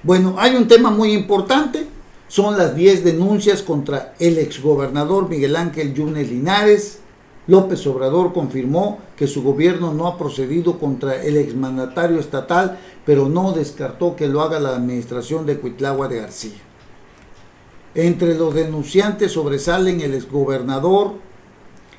Bueno, hay un tema muy importante, son las 10 denuncias contra el exgobernador Miguel Ángel Yunes Linares. López Obrador confirmó que su gobierno no ha procedido contra el exmandatario estatal, pero no descartó que lo haga la administración de Cuitláhuac García. Entre los denunciantes sobresalen el exgobernador,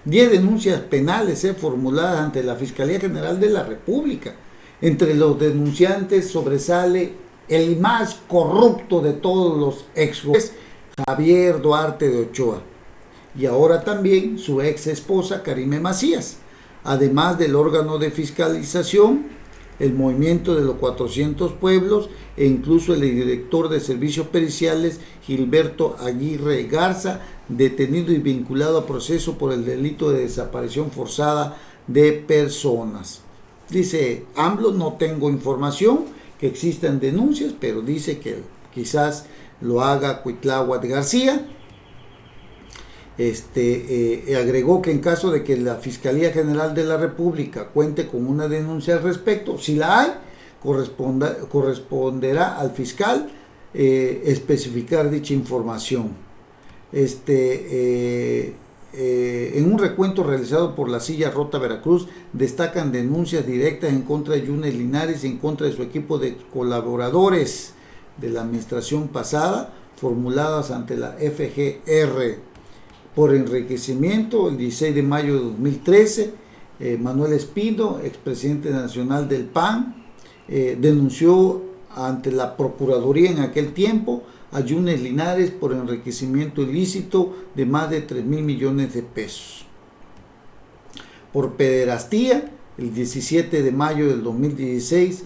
10 denuncias penales formuladas ante la Fiscalía General de la República. Entre los denunciantes sobresale el más corrupto de todos los exgobernadores, Javier Duarte de Ochoa, y ahora también su ex esposa Karime Macías, además del órgano de fiscalización, el movimiento de los 400 pueblos e incluso el director de servicios periciales Gilberto Aguirre Garza, detenido y vinculado a proceso por el delito de desaparición forzada de personas. Dice AMLO: no tengo información que existan denuncias, pero dice que quizás lo haga Cuitláhuac García. Agregó que en caso de que la Fiscalía General de la República cuente con una denuncia al respecto, si la hay, corresponderá al fiscal especificar dicha información. En un recuento realizado por la Silla Rota Veracruz, destacan denuncias directas en contra de Yunes Linares y en contra de su equipo de colaboradores de la administración pasada, formuladas ante la FGR. Por enriquecimiento, el 16 de mayo de 2013, Manuel Espino, expresidente nacional del PAN, denunció ante la Procuraduría en aquel tiempo a Yunes Linares por enriquecimiento ilícito de más de 3,000 millones de pesos. Por pederastía, el 17 de mayo del 2016,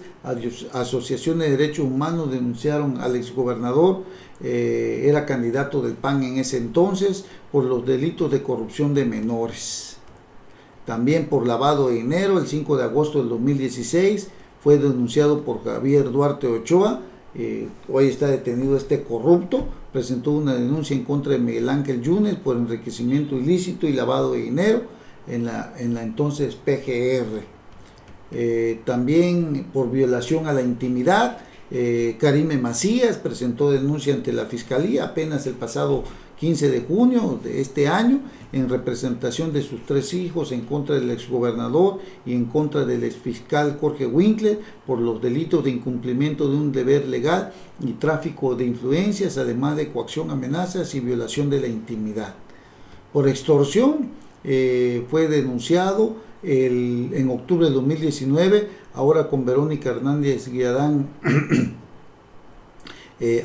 asociaciones de derechos humanos denunciaron al exgobernador, era candidato del PAN en ese entonces, por los delitos de corrupción de menores. También por lavado de dinero, el 5 de agosto del 2016, fue denunciado por Javier Duarte Ochoa. Hoy está detenido este corrupto. Presentó una denuncia en contra de Miguel Ángel Yunes por enriquecimiento ilícito y lavado de dinero en la entonces PGR. También por violación a la intimidad, Karime Macías presentó denuncia ante la Fiscalía apenas el pasado 15 de junio de este año, en representación de sus 3 hijos, en contra del exgobernador y en contra del exfiscal Jorge Winkler por los delitos de incumplimiento de un deber legal y tráfico de influencias, además de coacción, amenazas y violación de la intimidad. Por extorsión fue denunciado en octubre del 2019, ahora con Verónica Hernández Guiadán,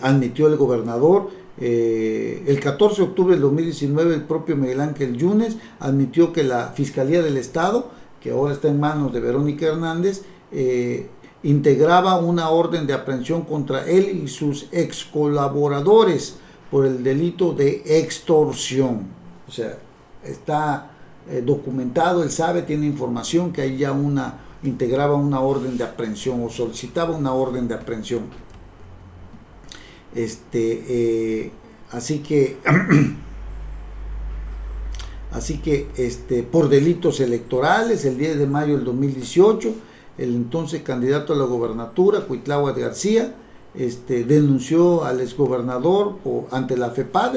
admitió el gobernador. El 14 de octubre del 2019, el propio Miguel Ángel Yunes admitió que la Fiscalía del Estado, que ahora está en manos de Verónica Hernández, integraba una orden de aprehensión contra él y sus ex colaboradores por el delito de extorsión. O sea, está documentado, él sabe, tiene información que ahí ya integraba una orden de aprehensión o solicitaba una orden de aprehensión. Así que por delitos electorales, el 10 de mayo del 2018, el entonces candidato a la gobernatura, Cuitláhuac García, denunció al exgobernador ante la FEPAD,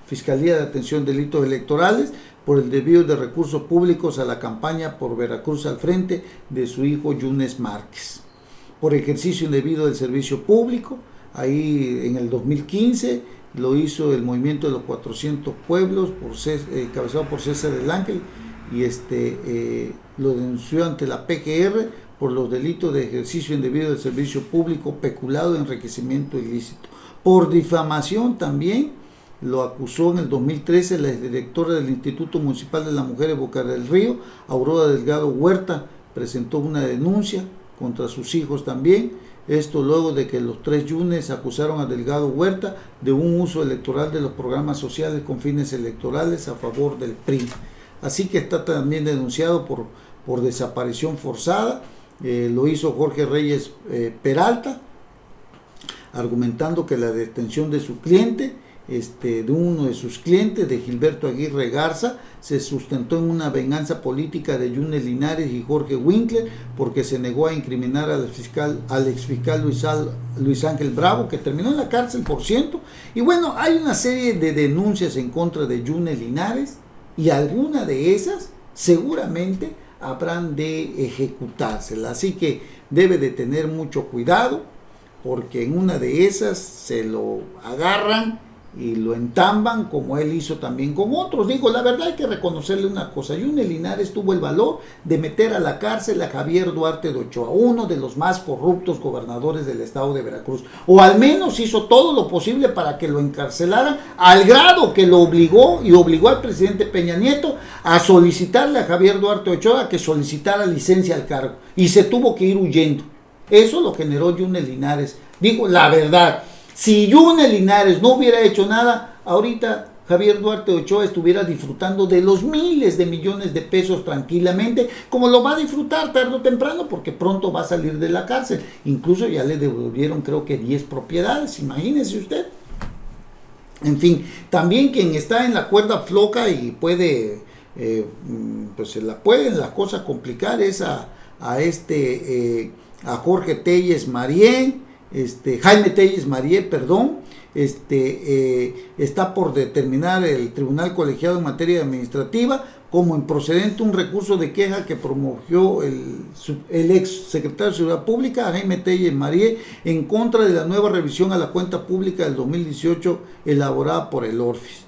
Fiscalía de Atención de Delitos Electorales, por el desvío de recursos públicos a la campaña por Veracruz al frente de su hijo Yunes Márquez, por ejercicio indebido del servicio público. Ahí en el 2015 lo hizo el movimiento de los 400 pueblos, encabezado por César del Ángel, y lo denunció ante la PGR por los delitos de ejercicio indebido del servicio público, peculado y enriquecimiento ilícito. Por difamación también lo acusó en el 2013 la exdirectora del Instituto Municipal de la Mujer de Boca del Río, Aurora Delgado Huerta, presentó una denuncia contra sus hijos también. Esto luego de que los 3 Yunes acusaron a Delgado Huerta de un uso electoral de los programas sociales con fines electorales a favor del PRI. Así que está también denunciado por desaparición forzada. Lo hizo Jorge Reyes Peralta, argumentando que la detención de su cliente, de uno de sus clientes, de Gilberto Aguirre Garza, se sustentó en una venganza política de Yunes Linares y Jorge Winkler, porque se negó a incriminar al exfiscal Luis Ángel Bravo, que terminó en la cárcel, por cierto. Y bueno, hay una serie de denuncias en contra de Yunes Linares, y alguna de esas seguramente habrán de ejecutárselas. Así que debe de tener mucho cuidado, porque en una de esas se lo agarran y lo entamban como él hizo también con otros. Digo, la verdad hay que reconocerle una cosa: Yunes Linares tuvo el valor de meter a la cárcel a Javier Duarte de Ochoa, uno de los más corruptos gobernadores del estado de Veracruz, o al menos hizo todo lo posible para que lo encarcelaran, al grado que lo obligó al presidente Peña Nieto a solicitarle a Javier Duarte de Ochoa que solicitara licencia al cargo, y se tuvo que ir huyendo. Eso lo generó Yunes Linares. Digo, la verdad, si Yunes Linares no hubiera hecho nada, ahorita Javier Duarte Ochoa estuviera disfrutando de los miles de millones de pesos tranquilamente, como lo va a disfrutar tarde o temprano, porque pronto va a salir de la cárcel. Incluso ya le devolvieron, creo que 10 propiedades, imagínese usted. En fin, también quien está en la cuerda floja y puede, pues se la pueden las cosas complicar, es a Jorge Telles Marié, Jaime Telles Marié, perdón. Está por determinar el Tribunal Colegiado en materia administrativa como improcedente un recurso de queja que promovió el ex secretario de Seguridad Pública, Jaime Telles Marié, en contra de la nueva revisión a la cuenta pública del 2018 elaborada por el ORFIS.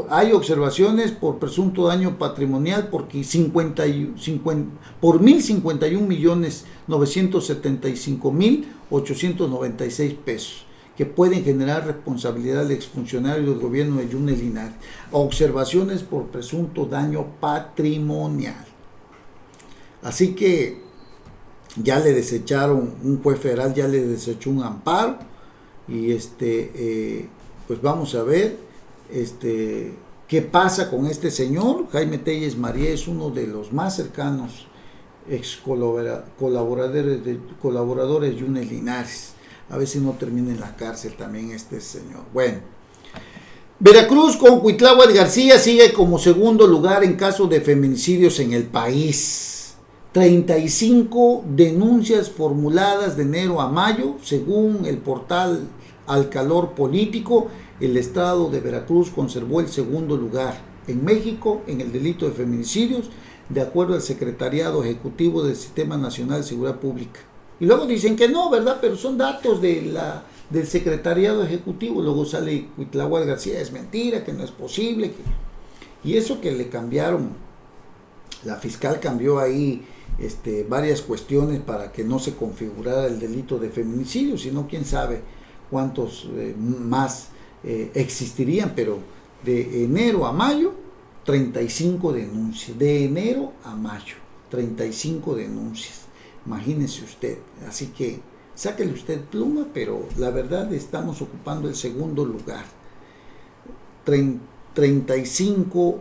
Hay observaciones por presunto daño patrimonial por 1.051.975.896 pesos, que pueden generar responsabilidad del exfuncionario del gobierno de Yunes Linares. Observaciones por presunto daño patrimonial. Así que ya le desecharon, un juez federal ya le desechó un amparo, y pues vamos a ver qué pasa con este señor. Jaime Telles Marié es uno de los más cercanos ex colaboradores de Yunes Linares. A ver si no termina en la cárcel también este señor. Bueno, Veracruz con Cuitláhuac García sigue como segundo lugar en casos de feminicidios en el país. 35 denuncias formuladas de enero a mayo, según el portal Al Calor Político. El estado de Veracruz conservó el segundo lugar en México en el delito de feminicidios, de acuerdo al Secretariado Ejecutivo del Sistema Nacional de Seguridad Pública. Y luego dicen que no, ¿verdad? Pero son datos del Secretariado Ejecutivo. Luego sale Cuitláhuac García, es mentira, que no es posible. Y eso que le cambiaron, la fiscal cambió ahí varias cuestiones para que no se configurara el delito de feminicidio, sino quién sabe cuántos más existirían. Pero de enero a mayo, 35 denuncias. De enero a mayo, 35 denuncias. Imagínese usted. Así que sáquele usted pluma, pero la verdad estamos ocupando el segundo lugar. 35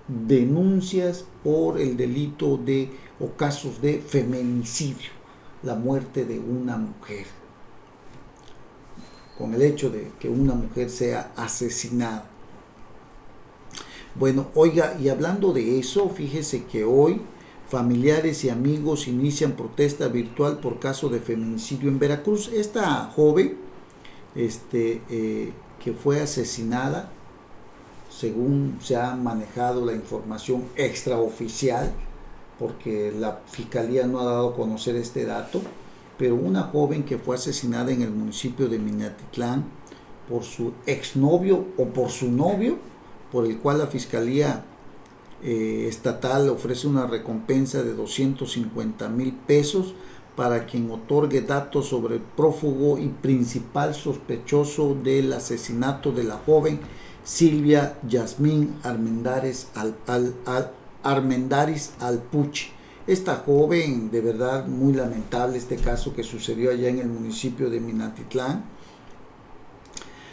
denuncias por el delito o casos de feminicidio, la muerte de una mujer, con el hecho de que una mujer sea asesinada. Bueno, oiga, y hablando de eso, fíjese que hoy familiares y amigos inician protesta virtual por caso de feminicidio en Veracruz. Esta joven que fue asesinada, según se ha manejado la información extraoficial, porque la fiscalía no ha dado a conocer este dato, pero una joven que fue asesinada en el municipio de Minatitlán por su exnovio o por su novio, por el cual la fiscalía estatal ofrece una recompensa de 250,000 pesos para quien otorgue datos sobre el prófugo y principal sospechoso del asesinato de la joven Silvia Yasmín Armendáriz Alpuche. Esta joven, de verdad muy lamentable este caso que sucedió allá en el municipio de Minatitlán.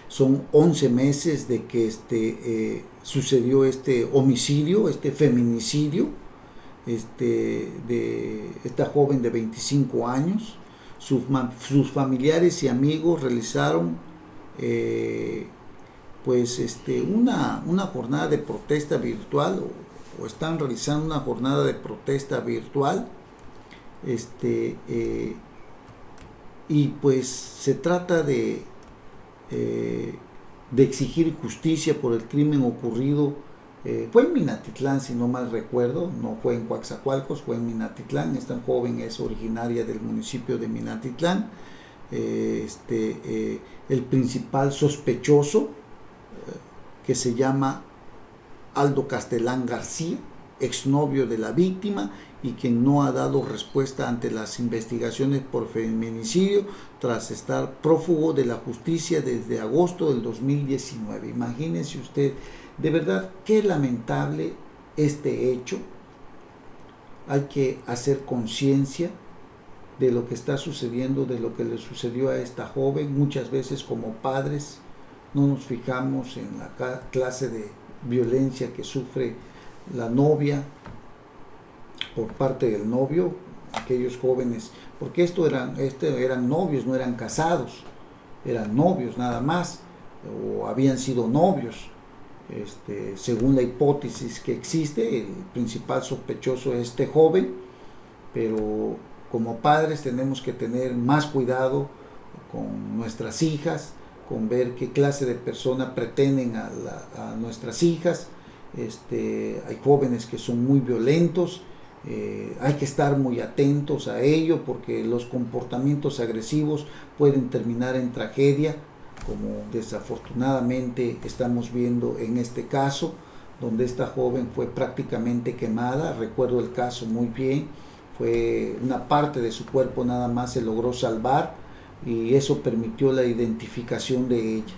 Son 11 meses de que sucedió este homicidio, este feminicidio, de esta joven de 25 años. Sus familiares y amigos realizaron una jornada de protesta virtual, o están realizando una jornada de protesta virtual, y pues se trata de exigir justicia por el crimen ocurrido. Fue en Minatitlán, si no mal recuerdo, no fue en Coatzacoalcos, fue en Minatitlán. Esta joven es originaria del municipio de Minatitlán. el principal sospechoso, que se llama Aldo Castelán García, exnovio de la víctima, y quien no ha dado respuesta ante las investigaciones por feminicidio tras estar prófugo de la justicia desde agosto del 2019. Imagínense usted, de verdad, qué lamentable este hecho. Hay que hacer conciencia de lo que está sucediendo, de lo que le sucedió a esta joven. Muchas veces como padres no nos fijamos en la clase de violencia que sufre la novia por parte del novio, aquellos jóvenes, porque eran novios, no eran casados, eran novios nada más, o habían sido novios. Según la hipótesis que existe, el principal sospechoso es este joven, pero como padres tenemos que tener más cuidado con nuestras hijas, con ver qué clase de persona pretenden a nuestras hijas. Hay jóvenes que son muy violentos, hay que estar muy atentos a ello, porque los comportamientos agresivos pueden terminar en tragedia, como desafortunadamente estamos viendo en este caso, donde esta joven fue prácticamente quemada. Recuerdo el caso muy bien, fue una parte de su cuerpo nada más se logró salvar, y eso permitió la identificación de ella.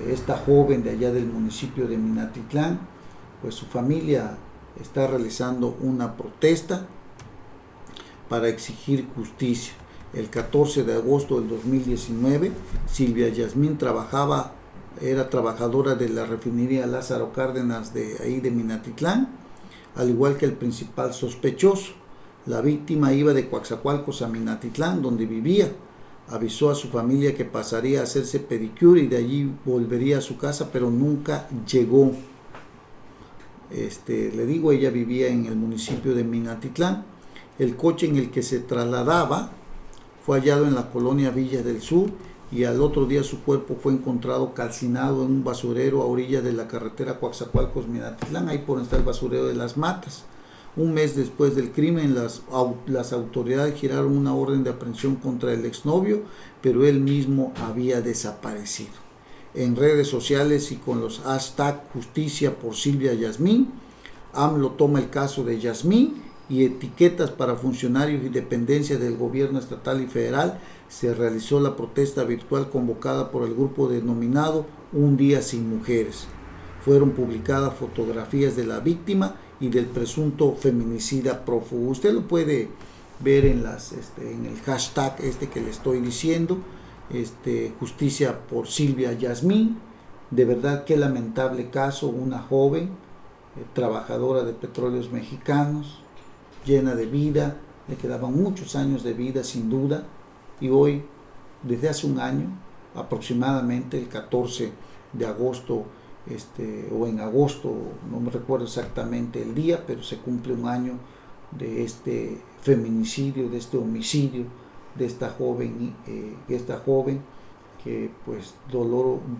Esta joven de allá del municipio de Minatitlán, pues su familia está realizando una protesta para exigir justicia. El 14 de agosto del 2019, Silvia Yasmín era trabajadora de la refinería Lázaro Cárdenas de ahí de Minatitlán, al igual que el principal sospechoso. La víctima iba de Coatzacoalcos a Minatitlán, donde vivía. Avisó a su familia que pasaría a hacerse pedicure y de allí volvería a su casa, pero nunca llegó. Le digo, ella vivía en el municipio de Minatitlán. El coche en el que se trasladaba fue hallado en la colonia Villa del Sur, y al otro día su cuerpo fue encontrado calcinado en un basurero a orilla de la carretera Coatzacoalcos-Minatitlán, ahí por donde está el basurero de las Matas. Un mes después del crimen, las autoridades giraron una orden de aprehensión contra el exnovio, pero él mismo había desaparecido. En redes sociales y con los hashtag Justicia por Silvia Yasmín, AMLO toma el caso de Yasmín y etiquetas para funcionarios y dependencias del gobierno estatal y federal. Se realizó la protesta virtual convocada por el grupo denominado Un Día Sin Mujeres. Fueron publicadas fotografías de la víctima y del presunto feminicida prófugo. Usted lo puede ver en el hashtag que le estoy diciendo, Justicia por Silvia Yasmín. De verdad, qué lamentable caso. Una joven trabajadora de Petróleos Mexicanos, llena de vida, le quedaban muchos años de vida sin duda, y hoy, desde hace un año aproximadamente, el 14 de agosto, o en agosto, no me recuerdo exactamente el día, pero se cumple un año de este feminicidio, de este homicidio de esta joven, que pues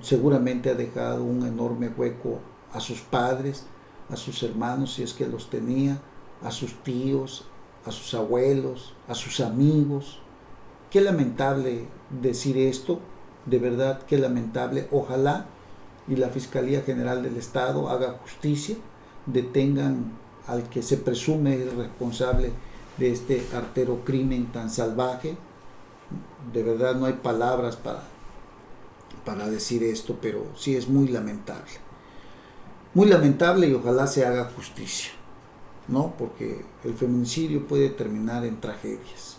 seguramente ha dejado un enorme hueco a sus padres, a sus hermanos si es que los tenía, a sus tíos, a sus abuelos, a sus amigos. Qué lamentable decir esto, de verdad qué lamentable. Ojalá y la Fiscalía General del Estado haga justicia, detengan al que se presume el responsable de este artero crimen tan salvaje. De verdad no hay palabras para decir esto, pero sí es muy lamentable. Muy lamentable, y ojalá se haga justicia, ¿no? Porque el feminicidio puede terminar en tragedias.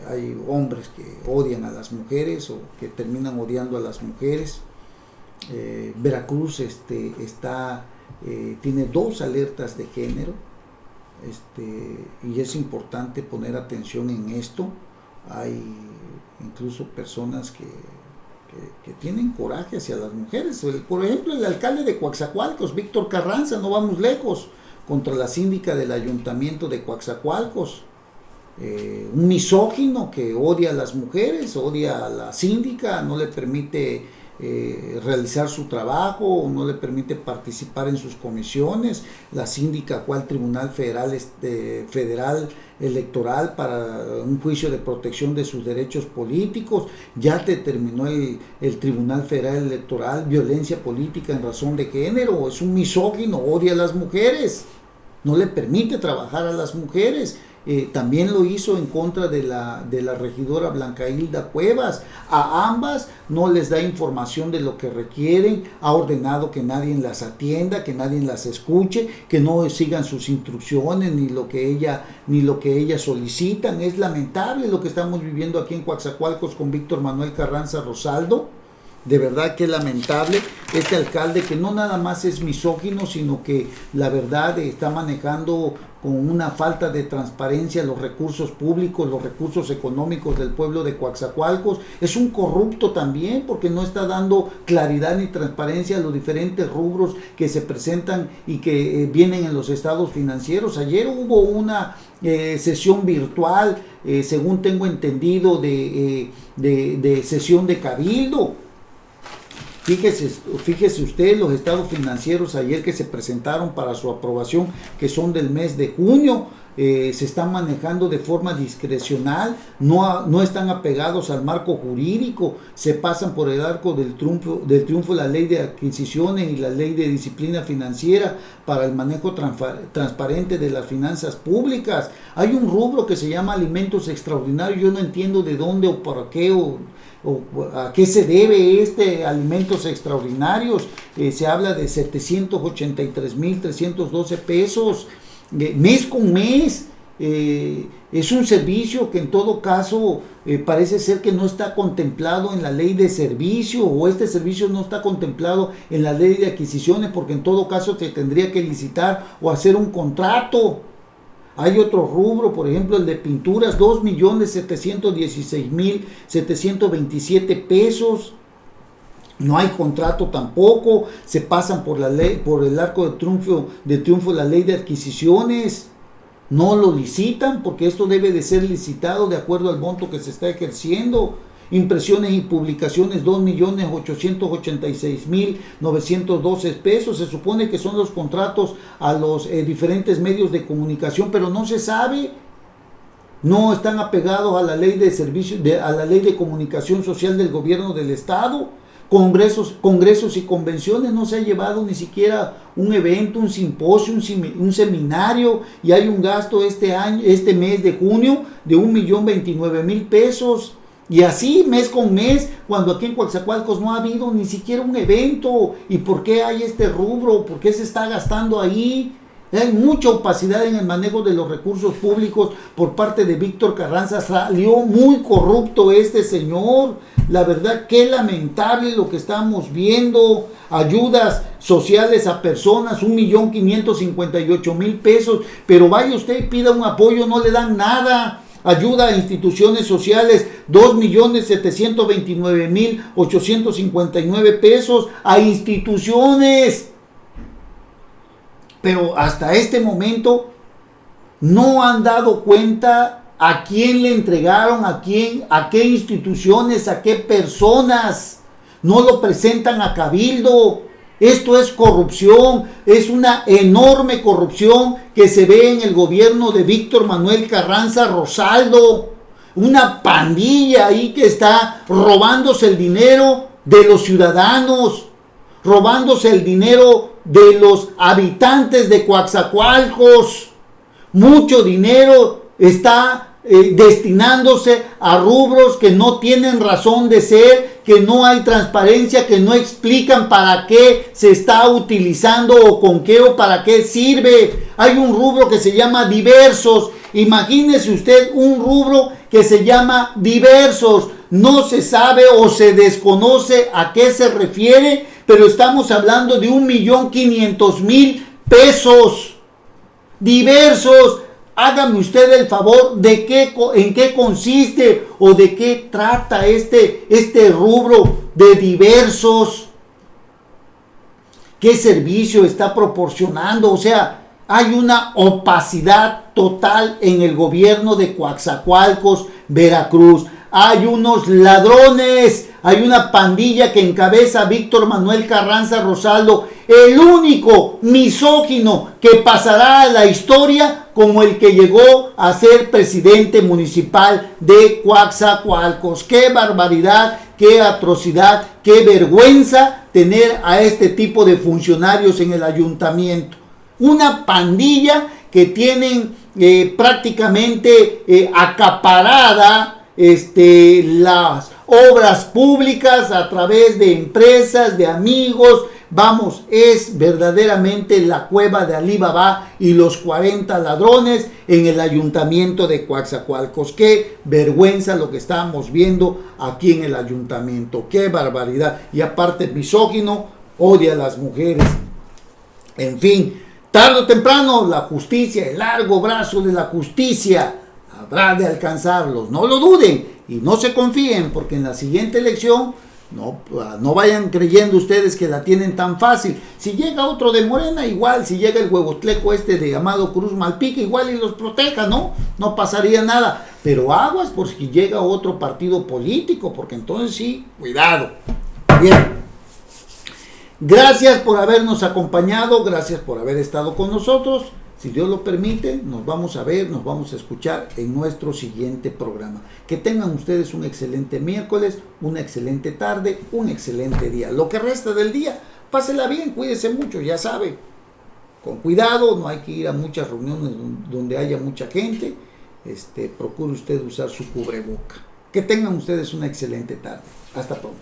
Hay hombres que odian a las mujeres o que terminan odiando a las mujeres. Veracruz tiene 2 alertas de género, y es importante poner atención en esto. Hay incluso personas que tienen coraje hacia las mujeres. Por ejemplo, el alcalde de Coatzacoalcos, Víctor Carranza, no vamos lejos, contra la síndica del ayuntamiento de Coatzacoalcos. Un misógino que odia a las mujeres, odia a la síndica, no le permite realizar su trabajo, no le permite participar en sus comisiones. La síndica fue al Tribunal Federal Electoral para un juicio de protección de sus derechos políticos. Ya determinó el Tribunal Federal Electoral violencia política en razón de género. Es un misógino, odia a las mujeres, no le permite trabajar a las mujeres. También lo hizo en contra de la regidora Blanca Hilda Cuevas. A ambas no les da información de lo que requieren, ha ordenado que nadie las atienda, que nadie las escuche, que no sigan sus instrucciones ni lo que ellas solicitan. Es lamentable lo que estamos viviendo aquí en Coatzacoalcos con Víctor Manuel Carranza Rosaldo. De verdad que es lamentable este alcalde, que no nada más es misógino, sino que la verdad está manejando con una falta de transparencia los recursos públicos, los recursos económicos del pueblo de Coatzacoalcos. Es un corrupto también, porque no está dando claridad ni transparencia a los diferentes rubros que se presentan y que vienen en los estados financieros. Ayer hubo una sesión virtual, según tengo entendido, de sesión de cabildo. Fíjese usted los estados financieros ayer que se presentaron para su aprobación, que son del mes de junio, se están manejando de forma discrecional, no están apegados al marco jurídico, se pasan por el arco del triunfo la ley de adquisiciones y la ley de disciplina financiera para el manejo transparente de las finanzas públicas. Hay un rubro que se llama alimentos extraordinarios. Yo no entiendo de dónde o por qué o a qué se debe alimentos extraordinarios. Se habla de 783,312 pesos mes con mes. Es un servicio que en todo caso parece ser que no está contemplado en la ley de servicio, o este servicio no está contemplado en la ley de adquisiciones, porque en todo caso se tendría que licitar o hacer un contrato. Hay otro rubro, por ejemplo, el de pinturas, 2,716,727 pesos. No hay contrato tampoco. Se pasan por la ley, por el arco de triunfo la ley de adquisiciones. No lo licitan, porque esto debe de ser licitado de acuerdo al monto que se está ejerciendo. Impresiones y publicaciones, 2,886,912 pesos. Se supone que son los contratos a los diferentes medios de comunicación, pero no se sabe. No están apegados a la ley de servicios, a la ley de comunicación social del gobierno del estado. Congresos y convenciones, no se ha llevado ni siquiera un evento, un simposio, un seminario, y hay un gasto este mes de junio de 1,029,000 pesos. Y así mes con mes, cuando aquí en Coatzacoalcos no ha habido ni siquiera un evento. ¿Y por qué hay este rubro? ¿Por qué se está gastando ahí? Hay mucha opacidad en el manejo de los recursos públicos por parte de Víctor Carranza. Salió muy corrupto este señor. La verdad, qué lamentable lo que estamos viendo. Ayudas sociales a personas, 1,558,000 pesos. Pero vaya usted y pida un apoyo, no le dan nada. Ayuda a instituciones sociales, 2,729,859 pesos a instituciones. Pero hasta este momento no han dado cuenta a quién le entregaron, a qué instituciones, a qué personas. No lo presentan a cabildo. Esto es corrupción, es una enorme corrupción que se ve en el gobierno de Víctor Manuel Carranza Rosaldo. Una pandilla ahí que está robándose el dinero de los ciudadanos, robándose el dinero de los habitantes de Coatzacoalcos. Mucho dinero está destinándose a rubros que no tienen razón de ser, que no hay transparencia, que no explican para qué se está utilizando o con qué o para qué sirve. Hay un rubro que se llama diversos. Imagínese usted un rubro que se llama diversos. No se sabe o se desconoce a qué se refiere, pero estamos hablando de 1,500,000 pesos. Diversos. Hágame usted el favor de en qué consiste o de qué trata este rubro de diversos. ¿Qué servicio está proporcionando? O sea, hay una opacidad total en el gobierno de Coatzacoalcos, Veracruz. Hay unos ladrones hay una pandilla que encabeza Víctor Manuel Carranza Rosaldo, el único misógino que pasará a la historia como el que llegó a ser presidente municipal de Coatzacoalcos. ¡Qué barbaridad, qué atrocidad, qué vergüenza tener a este tipo de funcionarios en el ayuntamiento! Una pandilla que tienen prácticamente acaparada las obras públicas a través de empresas, de amigos. Vamos, es verdaderamente la cueva de Alí Baba y los 40 ladrones en el ayuntamiento de Coatzacoalcos. Qué vergüenza lo que estamos viendo aquí en el ayuntamiento, qué barbaridad. Y aparte misógino, odia a las mujeres. En fin, tarde o temprano la justicia, el largo brazo de la justicia habrá de alcanzarlos. No lo duden y no se confíen, porque en la siguiente elección no vayan creyendo ustedes que la tienen tan fácil. Si llega otro de Morena, igual. Si llega el huevotleco de Amado Cruz Malpica, igual y los proteja, no pasaría nada. Pero aguas por si llega otro partido político, porque entonces sí, cuidado. Bien, gracias por habernos acompañado, gracias por haber estado con nosotros. Si Dios lo permite, nos vamos a ver, nos vamos a escuchar en nuestro siguiente programa. Que tengan ustedes un excelente miércoles, una excelente tarde, un excelente día. Lo que resta del día, pásela bien, cuídese mucho, ya sabe. Con cuidado, no hay que ir a muchas reuniones donde haya mucha gente. Procure usted usar su cubreboca. Que tengan ustedes una excelente tarde. Hasta pronto.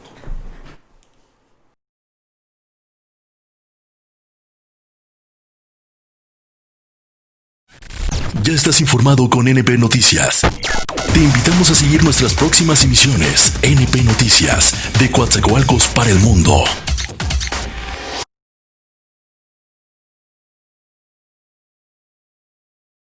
Ya estás informado con NP Noticias. Te invitamos a seguir nuestras próximas emisiones. NP Noticias, de Coatzacoalcos para el mundo.